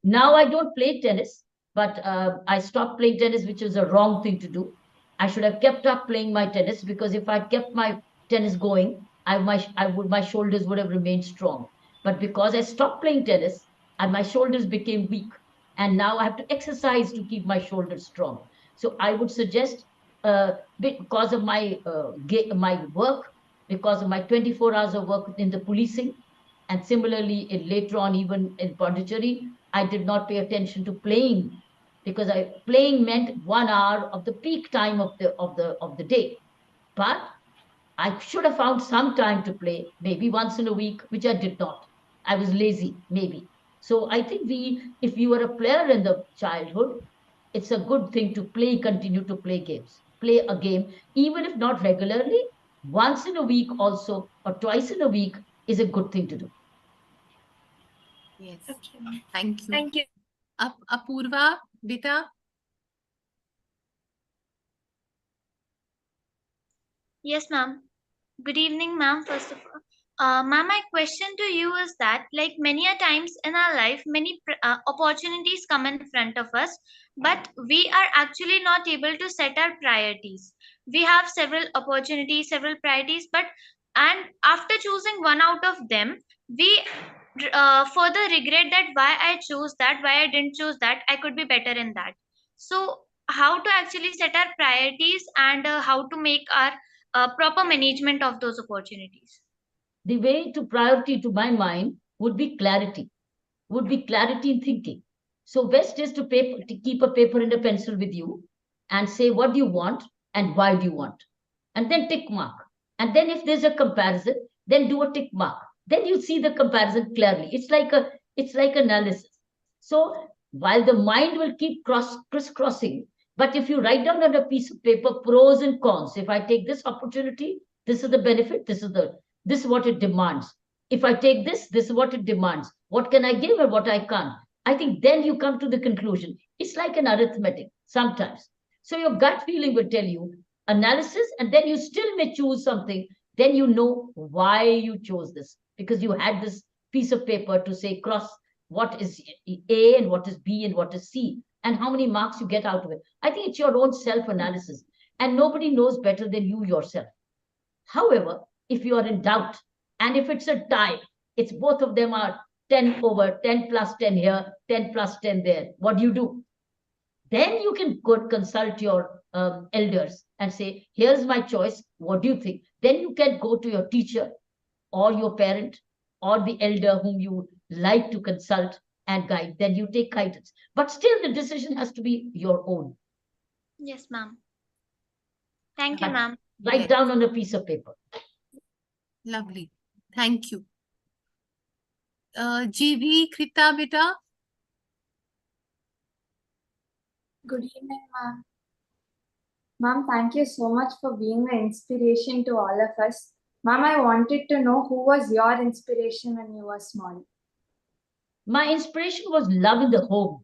Now I don't play tennis, but I stopped playing tennis, which was a wrong thing to do. I should have kept up playing my tennis, because if I kept my tennis going, my shoulders would have remained strong. But because I stopped playing tennis, and my shoulders became weak, and now I have to exercise to keep my shoulders strong. So I would suggest, because of my my work, because of my 24 hours of work in the policing, and similarly later on even in Pondicherry, I did not pay attention to playing, because playing meant 1 hour of the peak time of the day. But I should have found some time to play, maybe once in a week, which I did not. I was lazy, maybe. So I think if you were a player in the childhood, it's a good thing to continue to play games. Play a game, even if not regularly, once in a week also, or twice in a week is a good thing to do. Yes. Thank you. Thank you. Apurva, beta. Yes, ma'am. Good evening, ma'am. First of all, ma'am, my question to you is that, like many a times in our life, many opportunities come in front of us, but we are actually not able to set our priorities. We have several opportunities, several priorities, and after choosing one out of them, we further regret that why I chose that, why I didn't choose that. I could be better in that. So, how to actually set our priorities, and how to make our proper management of those opportunities? The way to priority, to my mind, would be clarity in thinking. So best is to keep a paper and a pencil with you, and say what do you want and why do you want, and then tick mark. And then if there's a comparison, then do a tick mark. Then you see the comparison clearly. It's like analysis. So while the mind will keep crisscrossing, but if you write down on a piece of paper pros and cons, if I take this opportunity, this is the benefit, this is what it demands. If I take this is what it demands. What can I give and what I can't? I think then you come to the conclusion. It's like an arithmetic sometimes. So your gut feeling will tell you analysis, and then you still may choose something. Then you know why you chose this, because you had this piece of paper to say cross what is A and what is B and what is C, and how many marks you get out of it. I think it's your own self-analysis, and nobody knows better than you yourself. However, if you are in doubt, and if it's a tie, it's both of them are 10 over, 10 plus 10 here, 10 plus 10 there. What do? Then you can go consult your elders and say, here's my choice. What do you think? Then you can go to your teacher or your parent or the elder whom you like to consult and guide. Then you take guidance. But still the decision has to be your own. Yes, ma'am. Thank you, ma'am. Write down on a piece of paper. Lovely. Thank you. GV, Krita, beta. Good evening, ma'am. Ma'am, thank you so much for being an inspiration to all of us. Ma'am, I wanted to know who was your inspiration when you were small? My inspiration was love in the home,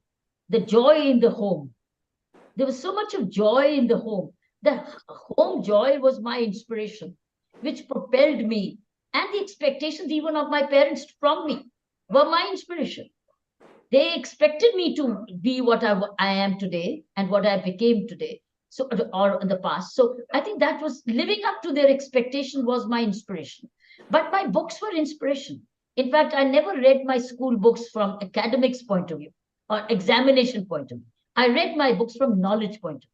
the joy in the home. There was so much of joy in the home. The home joy was my inspiration, which propelled me, and the expectations even of my parents from me were my inspiration. They expected me to be what I am today and what I became today, so or in the past. So I think that was living up to their expectation was my inspiration. But my books were inspiration. In fact, I never read my school books from academics point of view or examination point of view. I read my books from knowledge point of view.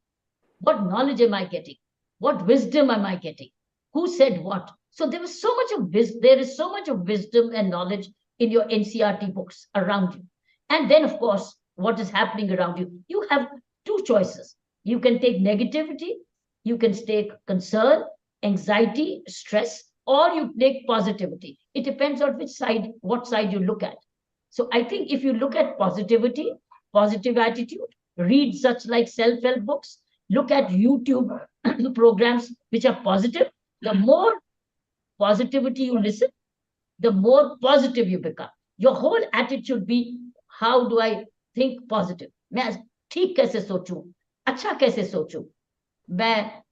What knowledge am I getting? What wisdom am I getting? Who said what? So there was so much of there is so much of wisdom and knowledge in your NCERT books around you. And then, of course, what is happening around you? You have two choices. You can take negativity, you can take concern, anxiety, stress, or you take positivity. It depends on what side you look at. So I think if you look at positivity, positive attitude, read such like self-help books, look at YouTube programs which are positive, the more positivity you listen, the more positive you become. Your whole attitude be, how do I think positive? मैं ठीक कैसे सोचूं, अच्छा कैसे सोचूं, मैं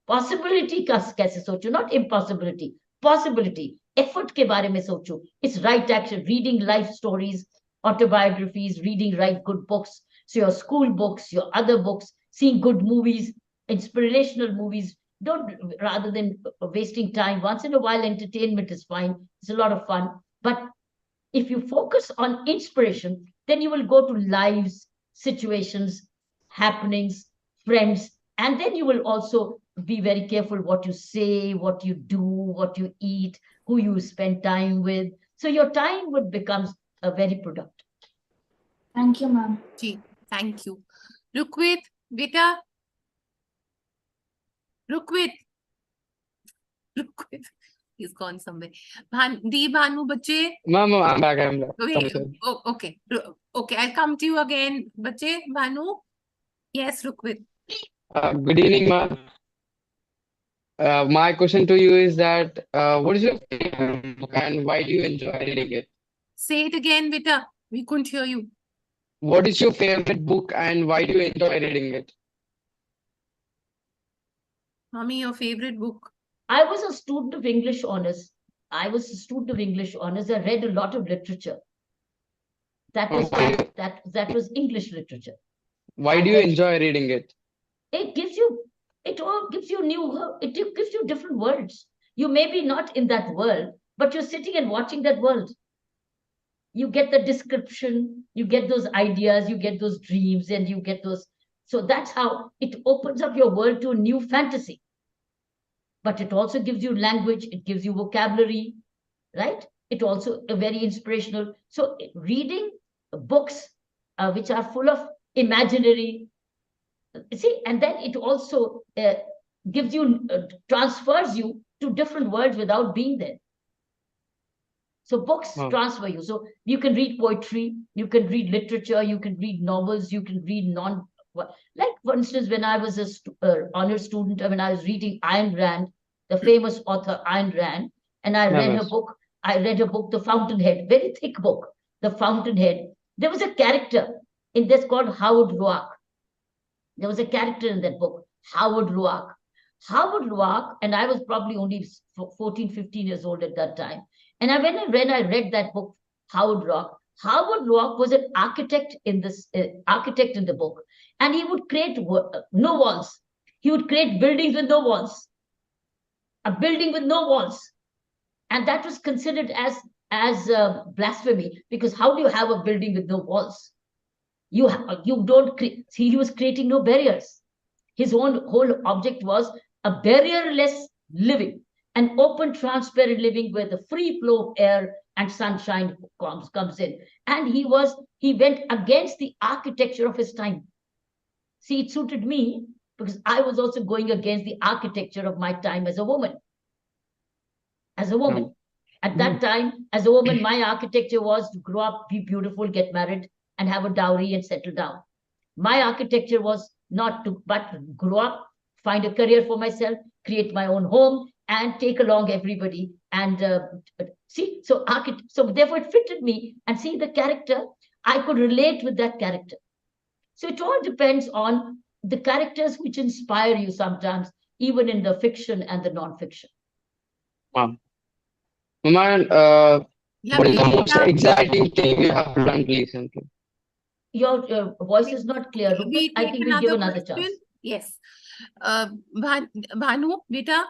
possibility का कैसे सोचूं, not impossibility, possibility, effort के बारे में सोचूं. It's right action, reading life stories, autobiographies, reading right good books. So your school books, your other books, seeing good movies, inspirational movies. Don't, rather than wasting time. Once in a while, entertainment is fine. It's a lot of fun. But if you focus on inspiration, then you will go to lives, situations, happenings, friends, and then you will also be very careful what you say, what you do, what you eat, who you spend time with. So your time would become very productive. Thank you, ma'am. जी, thank you. Rukvit, beta. Rukvit. Rukvit. He's gone somewhere. Bhanu, bache. Ma'am, I'm back. I'm back. Wait, Sorry. okay. Okay, I'll come to you again. Bache, Bhanu. Yes, Rukvit. Good evening, ma'am. My question to you is that what is your favorite book and why do you enjoy reading it? Say it again, beta. We couldn't hear you. What is your favorite book and why do you enjoy reading it? Mommy, your favorite book? I was a student of English honors. I read a lot of literature. That was that was English literature. Why do you enjoy reading it? It gives you different worlds. You may be not in that world, but you're sitting and watching that world. You get the description, you get those ideas, you get those dreams, and you get those. So that's how it opens up your world to a new fantasy. But it also gives you language, it gives you vocabulary, right? It also very inspirational. So reading books which are full of imaginary, see, and then it also gives you, transfers you to different worlds without being there. So books transfer you. So you can read poetry, you can read literature, you can read novels, you can read like for instance, when I was a honor student, when I was reading Ayn Rand, the famous author Ayn Rand, and I read her book. I read her book, The Fountainhead, very thick book, The Fountainhead. There was a character in this called Howard Roark. There was a character in that book, Howard Roark. Howard Roark, and I was probably only 14, 15 years old at that time. And when I read that book, Howard Roark was an architect in the book, and he would create no walls. He would create buildings with no walls, a building with no walls, and that was considered as blasphemy, because how do you have a building with no walls? You don't create. He was creating no barriers. His whole object was a barrierless living, an open, transparent living where the free flow of air and sunshine comes in. And he went against the architecture of his time. See, it suited me because I was also going against the architecture of my time as a woman. At that time, as a woman, my architecture was to grow up, be beautiful, get married, and have a dowry and settle down. My architecture was not to, but grow up, find a career for myself, create my own home, and take along everybody. And see, so therefore it fitted me. And see the character, I could relate with that character. So it all depends on the characters which inspire you sometimes, even in the fiction and the non-fiction. Wow. Mama, what is the most exciting thing you have done recently? Your voice is not clear. Rupit, I think we'll give another chance. Yes. Bhanu, beta.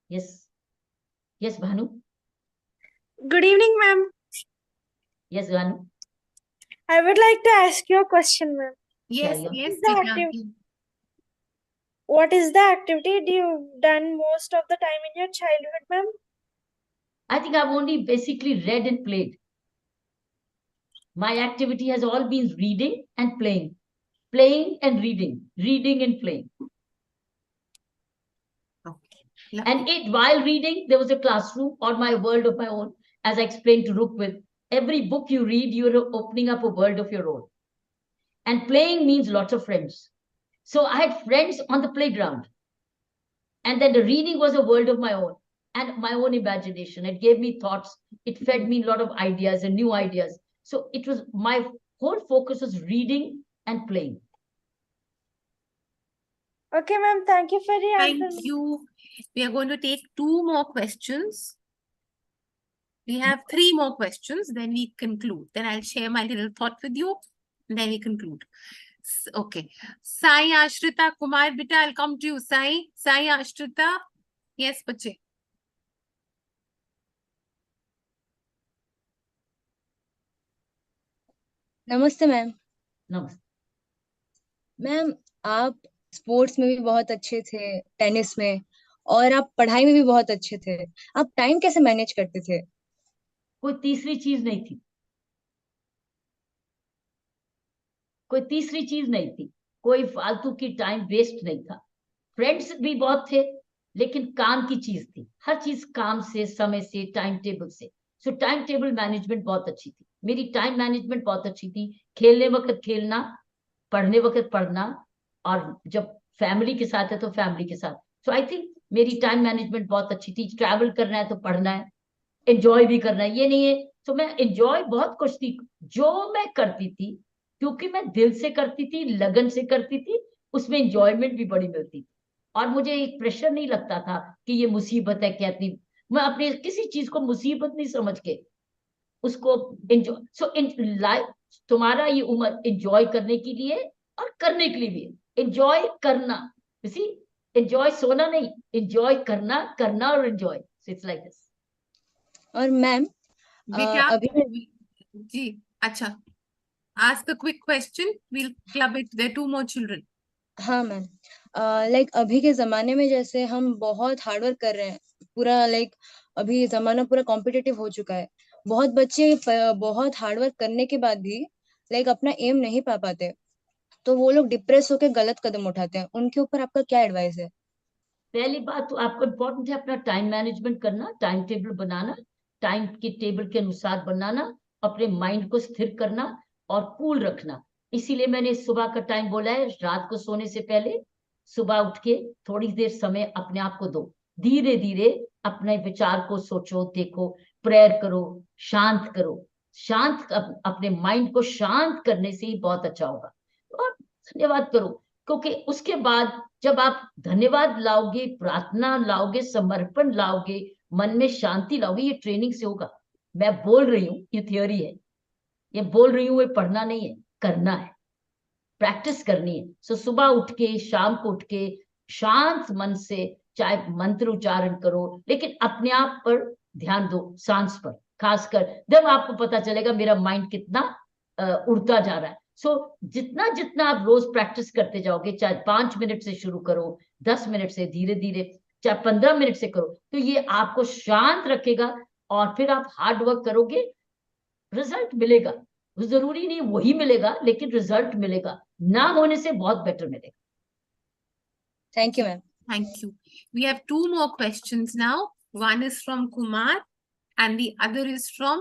Yes. Yes, Bhanu. Good evening, ma'am. Yes, Bhanu. I would like to ask you a question, ma'am. Yes, yes. What is the activity you've done most of the time in your childhood, ma'am? I think I've only basically read and played. My activity has all been reading and playing. Playing and reading. Reading and playing. Okay. And while reading, there was a classroom or my world of my own. As I explained to Rukvit, every book you read, you're opening up a world of your own. And playing means lots of friends. So I had friends on the playground. And then the reading was a world of my own. and my own imagination. It gave me thoughts. It fed me a lot of ideas and new ideas. So it was, my whole focus was reading and playing. Okay, ma'am. Thank you for the answer. Thank you. We are going to take 2 more questions. We have 3 more questions, then we conclude. Then I'll share my little thought with you, and then we conclude. Okay. Sai Ashrita Kumar, beta, I'll come to you. Sai Ashrita. Yes, bache. नमस्ते ma'am. नमस्ते ma'am, आप sports में भी बहुत अच्छे थे, tennis में, और आप पढ़ाई में भी बहुत अच्छे थे। आप टाइम कैसे मैनेज करते थे? कोई तीसरी चीज नहीं थी, कोई तीसरी चीज नहीं थी, कोई फालतू की टाइम वेस्ट नहीं था। फ्रेंड्स भी बहुत थे, लेकिन काम की चीज थी, हर चीज काम से, समय से, टाइम टेबल से। सो टाइम टेबल मैनेजमेंट बहुत अच्छी थी, मेरी टाइम मैनेजमेंट बहुत अच्छी थी। खेलने वक्त खेलना, पढ़ने वक्त पढ़ना, और जब फैमिली के साथ है तो फैमिली के साथ। सो आई थिंक मेरी टाइम मैनेजमेंट बहुत अच्छी थी। ट्रैवल करना है तो पढ़ना है, एंजॉय भी करना है, ये नहीं है। तो मैं एंजॉय बहुत कुछ थी जो मैं करती थी, क्योंकि मैं दिल से करती थी, लगन से करती थी, उसमें एंजॉयमेंट भी बड़ी मिलती थी। और मुझे एक प्रेशर नहीं लगता था कि ये मुसीबत है, कहती मैं अपने किसी चीज को मुसीबत नहीं समझ के उसको एंजॉय। सो इन लाइफ तुम्हारा ये उम्र एंजॉय करने के लिए और करने के लिए भी। एंजॉय करना, सी, एंजॉय सोना नहीं, एंजॉय करना, करना और enjoy. So it's like this. और मैम, बेटा, अभी जी, अच्छा, ask a quick question, we'll club it, there are 2 more children. हाँ मैम, लाइक अभी के जमाने में जैसे हम बहुत हार्डवर्क कर रहे हैं, पूरा लाइक अभी जमाना पूरा कॉम्पिटिटिव हो चुका है। बहुत बच्चे बहुत हार्डवर्क करने के बाद भी लाइक अपना एम नहीं पा पाते, तो वो लोग डिप्रेस होकर गलत कदम उठाते हैं। उनके ऊपर आपका क्या एडवाइस है? पहली बात तो आपको इम्पोर्टेंट है अपना टाइम मैनेजमेंट करना, टाइम टेबल बनाना, टाइम के टेबल के अनुसार बनाना, अपने माइंड को स्थिर करना और कूल रखना। इसीलिए मैंने सुबह का टाइम बोला है, रात को सोने से पहले सुबह उठ के थोड़ी देर समय अपने आप को दो, धीरे धीरे अपने विचार को सोचो, देखो, प्रेयर करो, शांत करो। शांत अपने माइंड को शांत करने से ही बहुत अच्छा होगा। और धन्यवाद करो, क्योंकि उसके बाद जब आप धन्यवाद लाओगे, प्रार्थना लाओगे, समर्पण लाओगे, मन में शांति लाओगे, ये ट्रेनिंग से होगा। मैं बोल रही हूँ, ये थियोरी है, ये बोल रही हूँ, ये पढ़ना नहीं है, करना है, प्रैक्टिस करनी है। सो सुबह उठ के, शाम को उठ के, शांत मन से चाहे मंत्र उच्चारण करो, लेकिन अपने आप पर ध्यान दो, सांस पर खासकर। जब आपको पता चलेगा मेरा माइंड कितना उड़ता जा रहा है। सो जितना जितना आप रोज प्रैक्टिस करते जाओगे, चाहे 5 मिनट से शुरू करो, 10 मिनट से, धीरे धीरे चाहे 15 मिनट से करो, तो ये आपको शांत रखेगा और फिर आप हार्ड वर्क करोगे, रिजल्ट मिलेगा। जरूरी नहीं वही मिलेगा, लेकिन रिजल्ट मिलेगा, ना होने से बहुत बेटर मिलेगा। Thank you ma'am. Thank you. We have 2 more questions now. One is from Kumar and the other is from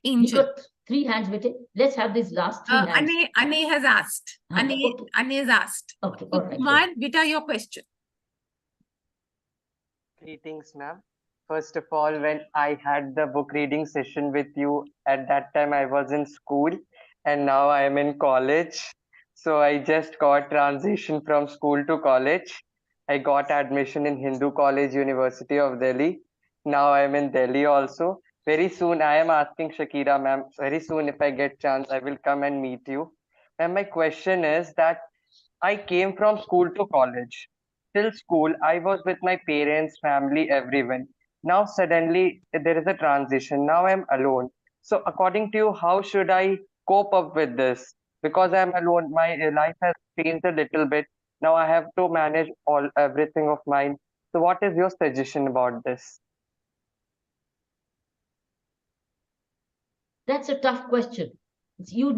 You Angel. got 3 hands, bete. Let's have these last 3 hands. Ane has asked. Ane has asked. Okay, So, all right. Kumar, beta, your question. Greetings, ma'am. First of all, when I had the book reading session with you, at that time I was in school and now I am in college. So I just got transition from school to college. I got admission in Hindu College, University of Delhi. Now I am in Delhi also. Very soon I am asking Shakira ma'am, very soon if I get chance, I will come and meet you. And my question is that I came from school to college. Till school, I was with my parents, family, everyone. Now suddenly there is a transition. Now I'm alone. So according to you, how should I cope up with this? Because I'm alone, my life has changed a little bit. Now I have to manage everything of mine. So what is your suggestion about this? That's a tough question. You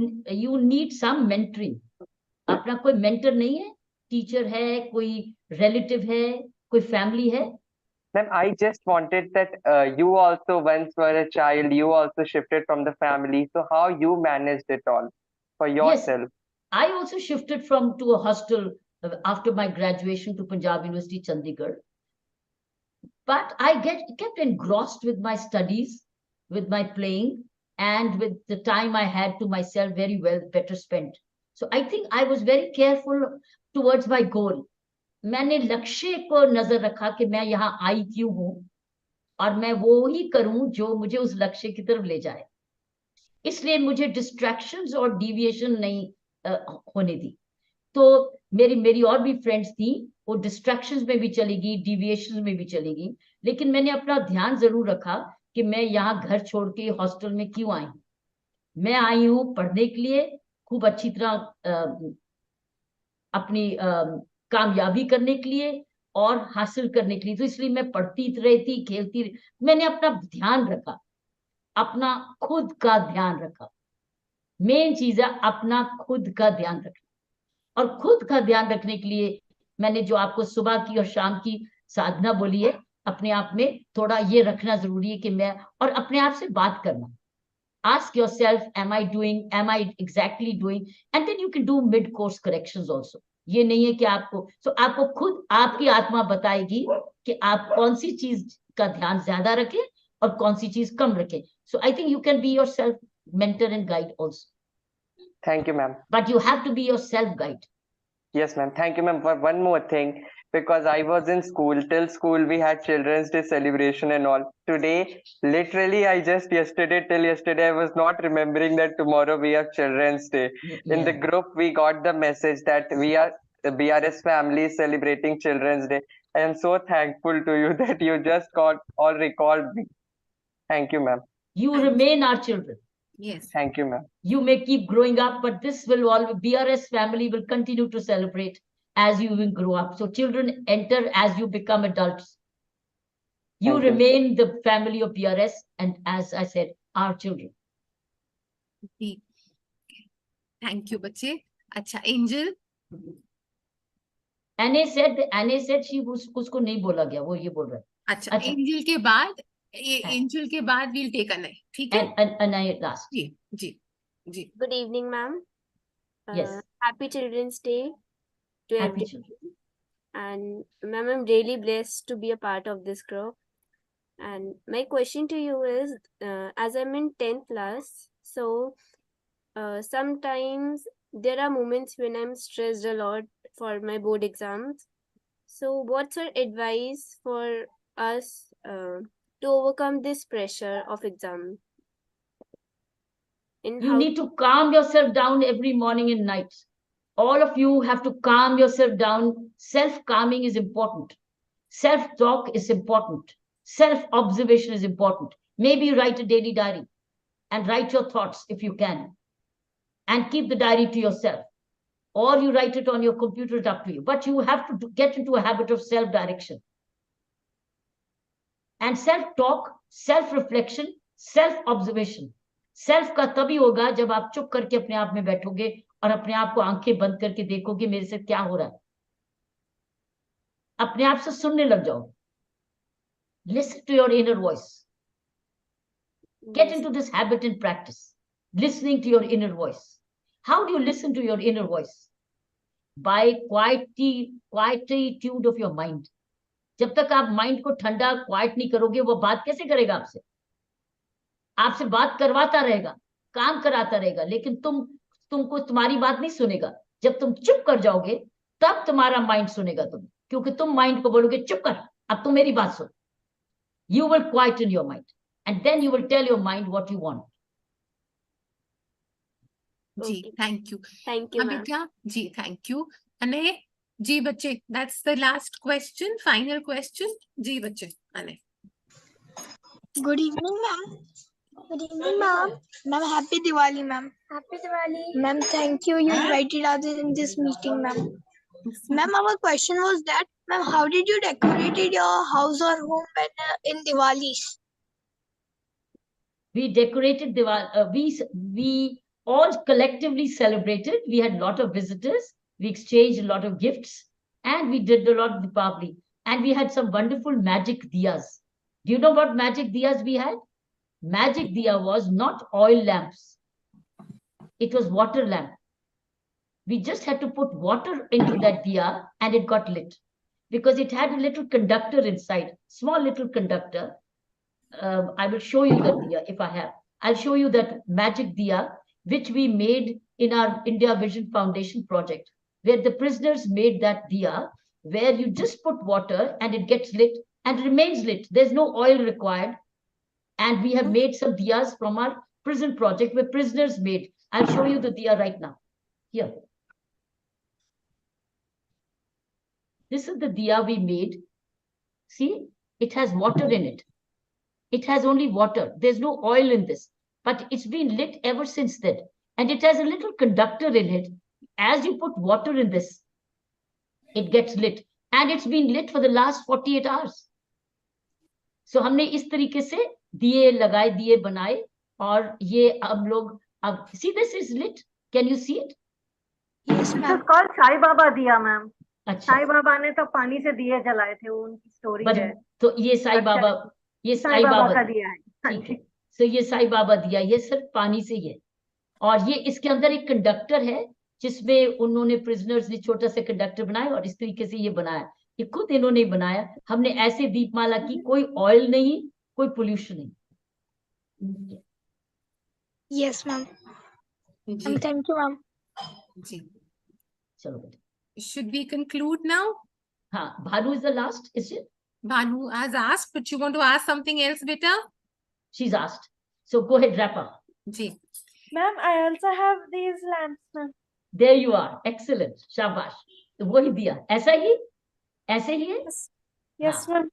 need some mentoring. अपना कोई mentor नहीं है, teacher है, कोई relative है, कोई family है? Ma'am, I just wanted that you also once were a child, you also shifted from the family. So how you managed it all for yourself? Yes, I also shifted to a hostel after my graduation to Punjab University, Chandigarh. But I kept engrossed with my studies, with my playing, and with the time I had to myself very well better spent. So I think I was very careful towards my goal. मैंने लक्ष्य को नजर रखा कि मैं यहाँ आई क्यों हूँ और मैं वो ही करूं जो मुझे उस लक्ष्य की तरफ ले जाए. इसलिए मुझे डिस्ट्रैक्शंस और डिविएशन नहीं होने दी. तो मेरी और भी फ्रेंड्स थी, वो डिस्ट्रैक्शंस में भी चलेगी, डिविएशंस में भी चलेगी, लेकिन मैंने अपना ध्यान जरूर रखा कि मैं यहाँ घर छोड़ के हॉस्टल में क्यों आई हूँ. मैं आई हूँ पढ़ने के लिए, खूब अच्छी तरह अपनी कामयाबी करने के लिए और हासिल करने के लिए. तो इसलिए मैं पढ़ती रहती, खेलती रही. मैंने अपना ध्यान रखा, अपना खुद का ध्यान रखा. मेन चीज है अपना खुद का ध्यान रखना. और खुद का ध्यान रखने के लिए मैंने जो आपको सुबह की और शाम की साधना बोली है, अपने आप में थोड़ा ये रखना जरूरी है कि मैं, और अपने आप से बात करना. Ask yourself, am I exactly doing? And then you can do mid-course corrections also. ये नहीं है कि आपको खुद आपकी आत्मा बताएगी कि आप कौन सी चीज का ध्यान ज्यादा रखें और कौन सी चीज कम रखें. So I think you can be your self mentor and guide also. Thank you, ma'am. But you have to be your self guide. Yes, ma'am. Thank you, ma'am. For one more thing, because I was in school, till school we had Children's Day celebration and all. Today, literally, till yesterday, I was not remembering that tomorrow we have Children's Day. In the group, we got the message that we are the BRS family celebrating Children's Day. I am so thankful to you that you just recalled me. Thank you, ma'am. You remain our children. Yes. Thank you, ma'am. You may keep growing up, but this will always, BRS family will continue to celebrate as you will grow up. So children enter as you become adults. You Thank you. remain the family of BRS, and as I said, our children. Thank you, बच्चे. अच्छा, Angel. Anne said she उसको नहीं बोला गया, वो ये बोल रहा है. अच्छा, Angel के बाद Angel के बाद we'll take Anay. ठीक है? Anay last. Ji. Good evening, ma'am. Yes. Happy Children's Day to Happy everyone. children. And ma'am, I'm really blessed to be a part of this group. And my question to you is, as I'm in 10th class, so sometimes there are moments when I'm stressed a lot for my board exams. So what's your advice for us to overcome this pressure of exam? You need to calm yourself down every morning and night. All of you have to calm yourself down. Self-calming is important. Self-talk is important. Self-observation is important. Maybe you write a daily diary and write your thoughts if you can. And keep the diary to yourself. Or you write it on your computer, it's up to you. But you have to get into a habit of self-direction. And self-talk, self-reflection, self-observation. Self का तभी होगा जब आप चुप करके अपने आप में बैठोगे और अपने आप को आंखें बंद करके देखोगे मेरे से क्या हो रहा है. अपने आप से सुनने लग जाओगे. Listen to your inner voice. Get into this habit and practice. Listening to your inner voice. How do you listen to your inner voice? By quietude of your mind. जब तक आप माइंड को ठंडा क्वाइट नहीं करोगे, वो बात कैसे करेगा आपसे? आपसे बात करवाता रहेगा, काम कराता रहेगा, लेकिन तुमको तुम्हारी बात नहीं सुनेगा. जब तुम चुप कर जाओगे तब तुम्हारा माइंड सुनेगा तुम्हें, क्योंकि तुम माइंड को बोलोगे चुप कर, अब तुम मेरी बात सुन. You will quieten your mind and then you will tell your mind what you want. Ji, thank you. Thank you, ma'am. Abhitya, ji, thank you. Anay, जी बच्चे, that's the last question, final question. जी बच्चे, Anay. Good evening, ma'am. Good evening, ma'am. Ma'am, happy Diwali, ma'am. Happy Diwali. Ma'am, thank you. You invited us in this meeting, ma'am. Ma'am, our question was that, ma'am, how did you decorate your house or home in Diwalis? We decorated Diwali. We all collectively celebrated. We had a lot of visitors. We exchanged a lot of gifts, and we did a lot of Deepavali. And we had some wonderful magic diyas. Do you know what magic diyas we had? Magic diya was not oil lamps. It was water lamp. We just had to put water into that diya and it got lit. because it had a little conductor inside, small little conductor. I will show you the diya if I have. I'll show you that magic diya, which we made in our India Vision Foundation project, where the prisoners made that diya, where you just put water and it gets lit and remains lit. There's no oil required. And we have made some diyas from our prison project where prisoners made. I'll show you the diya right now. Here. This is the diya we made. See, it has water in it. It has only water. There's no oil in this, but it's been lit ever since then. And it has a little conductor in it. As you put water in this, it gets lit. And it's been lit for the last 48 hours. So हमने इस तरीके से दिए लगाए, दिए बनाए, और ये हम लोग अब see, this is lit. Can you see it? Yes, ma'am. It's called Sai Baba diya, ma'am. अच्छा. साई बाबा ने तो पानी से दिए जलाए थे, वो उनकी स्टोरी है. तो ये साई बाबा, ये साई बाबा का दिया है. ठीक है. So ये साई बाबा दिया, ये सिर्फ पानी से ही है. और ये इसके अंदर एक कंडक्टर है जिसमें उन्होंने प्रिजनर्स ने छोटा सा कंडक्टर बनाया और इस तरीके से ये बनाया. ये खुद इन्होंने बनाया. हमने ऐसे दीपमाला की, कोई ऑयल नहीं, कोई पोल्यूशन नहीं. Yes, ma'am. Thank you, ma'am. चलो बेटा. Should we conclude now? हाँ, Bhanu is the last, is it? Bhanu has asked, but you want to ask something else, beta? She's asked. So go ahead, wrap up. Ji. Ma'am, I also have these lamps, ma'am. There you are. Excellent. Shabash. तो वही दिया. ऐसा ही? ऐसे ही है? Yes, ma'am.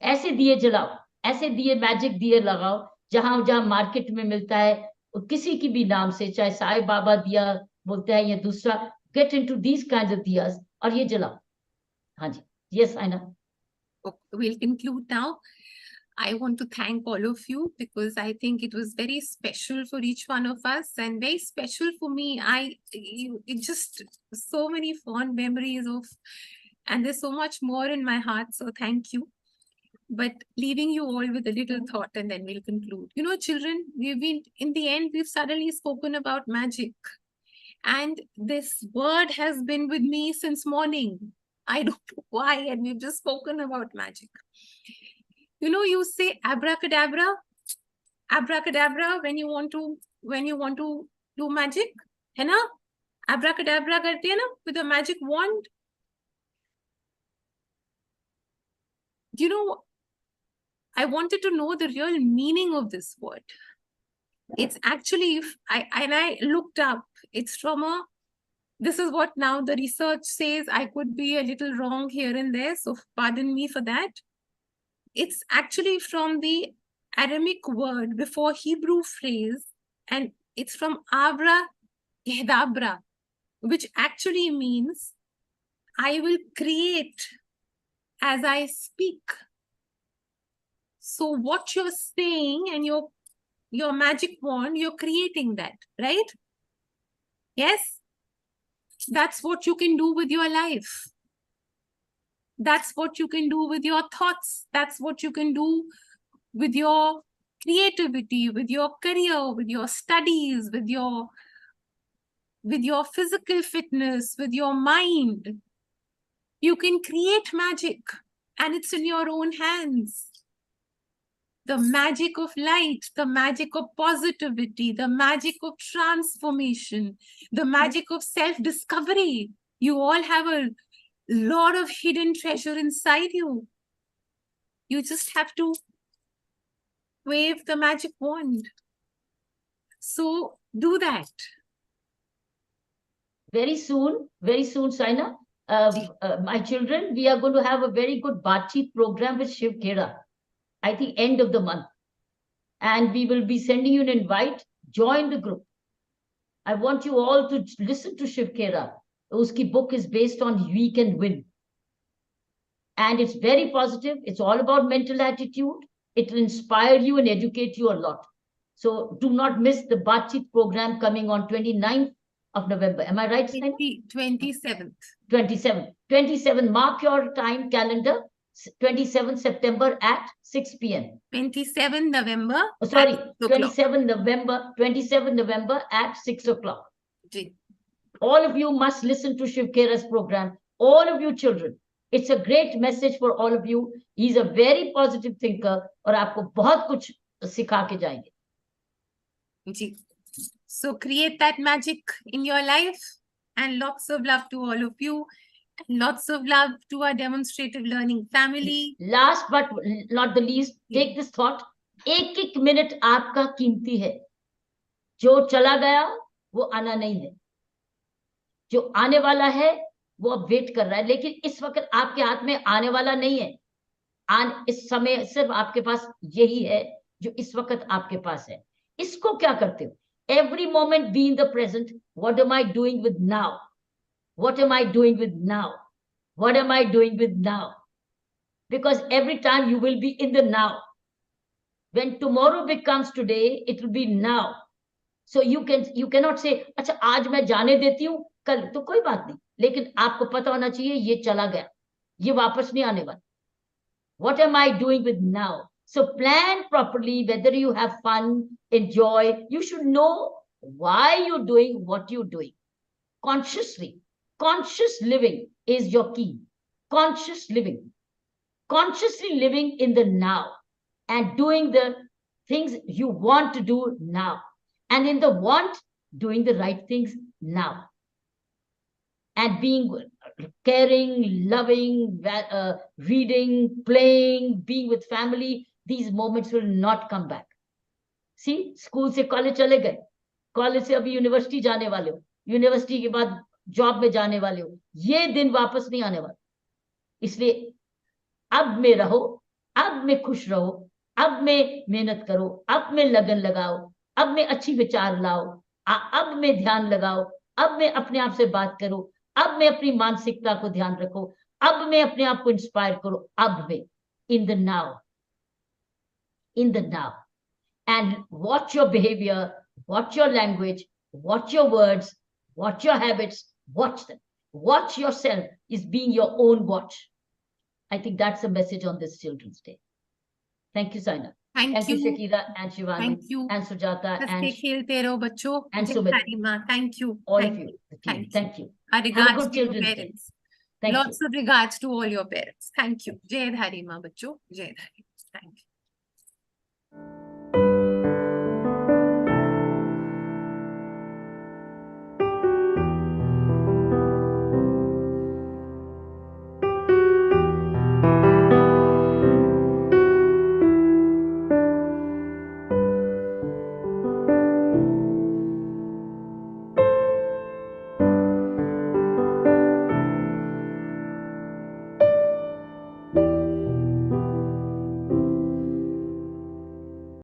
ऐसे दिए जलाओ. ऐसे दिए, मैजिक दिए लगाओ. जहां जहां मार्केट में मिलता है, किसी की भी नाम से, चाहे साई बाबा दिया बोलते हैं या दूसरा, get into these kinds of diyas और ये जलाओ. हाँ जी. Yes, I know. Okay, we'll conclude now. I want to thank all of you because I think it was very special for each one of us and very special for me. It just so many fond memories of, and there's so much more in my heart. So thank you. But leaving you all with a little thought and then we'll conclude. You know, children, in the end, we've suddenly spoken about magic. And this word has been with me since morning. I don't know why, and we've just spoken about magic. You know, you say abracadabra, abracadabra when you want to do magic, है ना? Abracadabra करते हैं ना with a magic wand. You know, I wanted to know the real meaning of this word. It's actually, I looked up, it's from this is what now the research says. I could be a little wrong here and there, so pardon me for that. It's actually from the Aramaic word before Hebrew phrase, and it's from Abracadabra, which actually means I will create as I speak. So what you're saying and your magic wand, you're creating that, right? Yes? That's what you can do with your life. That's what you can do with your thoughts. That's what you can do with your creativity, with your career, with your studies, with your physical fitness, with your mind. You can create magic and it's in your own hands. The magic of light, the magic of positivity, the magic of transformation, the magic of self-discovery. You all have a lot of hidden treasure inside you. You just have to wave the magic wand. So do that. Very soon, Saina, my children, we are going to have a very good Baatcheet program with Shiv Khera. I think end of the month. And we will be sending you an invite. Join the group. I want you all to listen to Shiv Khera. Uski book is based on We Can Win. And it's very positive. It's all about mental attitude. It will inspire you and educate you a lot. So do not miss the Baatcheet program coming on 29th of November. Am I right? 27th. 27. Mark your time calendar. 27 September at 6 p.m. 27 November. Oh, sorry, 27 November at 6 o'clock. All of you must listen to Shiv Khera's program. All of you children. It's a great message for all of you. He's a very positive thinker और आपको बहुत कुछ सिखा के जाएंगे. जी. So create that magic in your life, and lots of love to all of you. And lots of love to our demonstrative learning family. Last but not the least, take this thought. एक एक minute आपका कीमती है. जो चला गया वो आना नहीं है. जो आने वाला है वो अब वेट कर रहा है, लेकिन इस वक्त आपके हाथ में आने वाला नहीं है. इस समय सिर्फ आपके पास यही है जो इस वक्त आपके पास है. इसको क्या करते हो? Every moment be in the present. What am I doing with now? What am I doing with now? What am I doing with now? Because every time you will be in the now. When tomorrow becomes today, it will be now. So you cannot say, अच्छा आज मैं जाने देती हूँ, कल तो कोई बात नहीं. लेकिन आपको पता होना चाहिए ये चला गया, ये वापस नहीं आने वाला. What am I doing with now? So plan properly, whether you have fun, enjoy. You should know why you're doing what you're doing. Consciously. Conscious living is your key. Conscious living. Consciously living in the now and doing the things you want to do now. And in the want, doing the right things now. And being caring, loving, reading, playing, being with family, these moments will not come back. See, school से college चले गए, college से अभी university जाने वाले हो, university के बाद job में जाने वाले हो, ये दिन वापस नहीं आने वाला. इसलिए अब में रहो, अब में खुश रहो, अब में मेहनत करो, अब में लगन लगाओ, अब में अच्छी विचार लाओ, अब में ध्यान लगाओ, अब में अपने आप से बात करो, अब में अपनी मानसिकता को ध्यान रखो, अब में अपने आप को इंस्पायर करो, अब में, in the now. In the now. And watch your behavior, watch your language, watch your words, watch your habits, watch them. Watch yourself is being your own watch. I think that's the message on this Children's Day. Thank you, Saina. Thank you, Shakira and Shivani. Thank you. And Sujata हंसते खेलते रहो बच्चों. and जय Sumit. हरी माँ. Thank you. All Thank of you. you. The team. Thank you. Our Have a regards good to your Children's Day. parents. Thank Lots of regards to all your parents. Thank you. जय हरी माँ बच्चों. जय हरी. Thank you.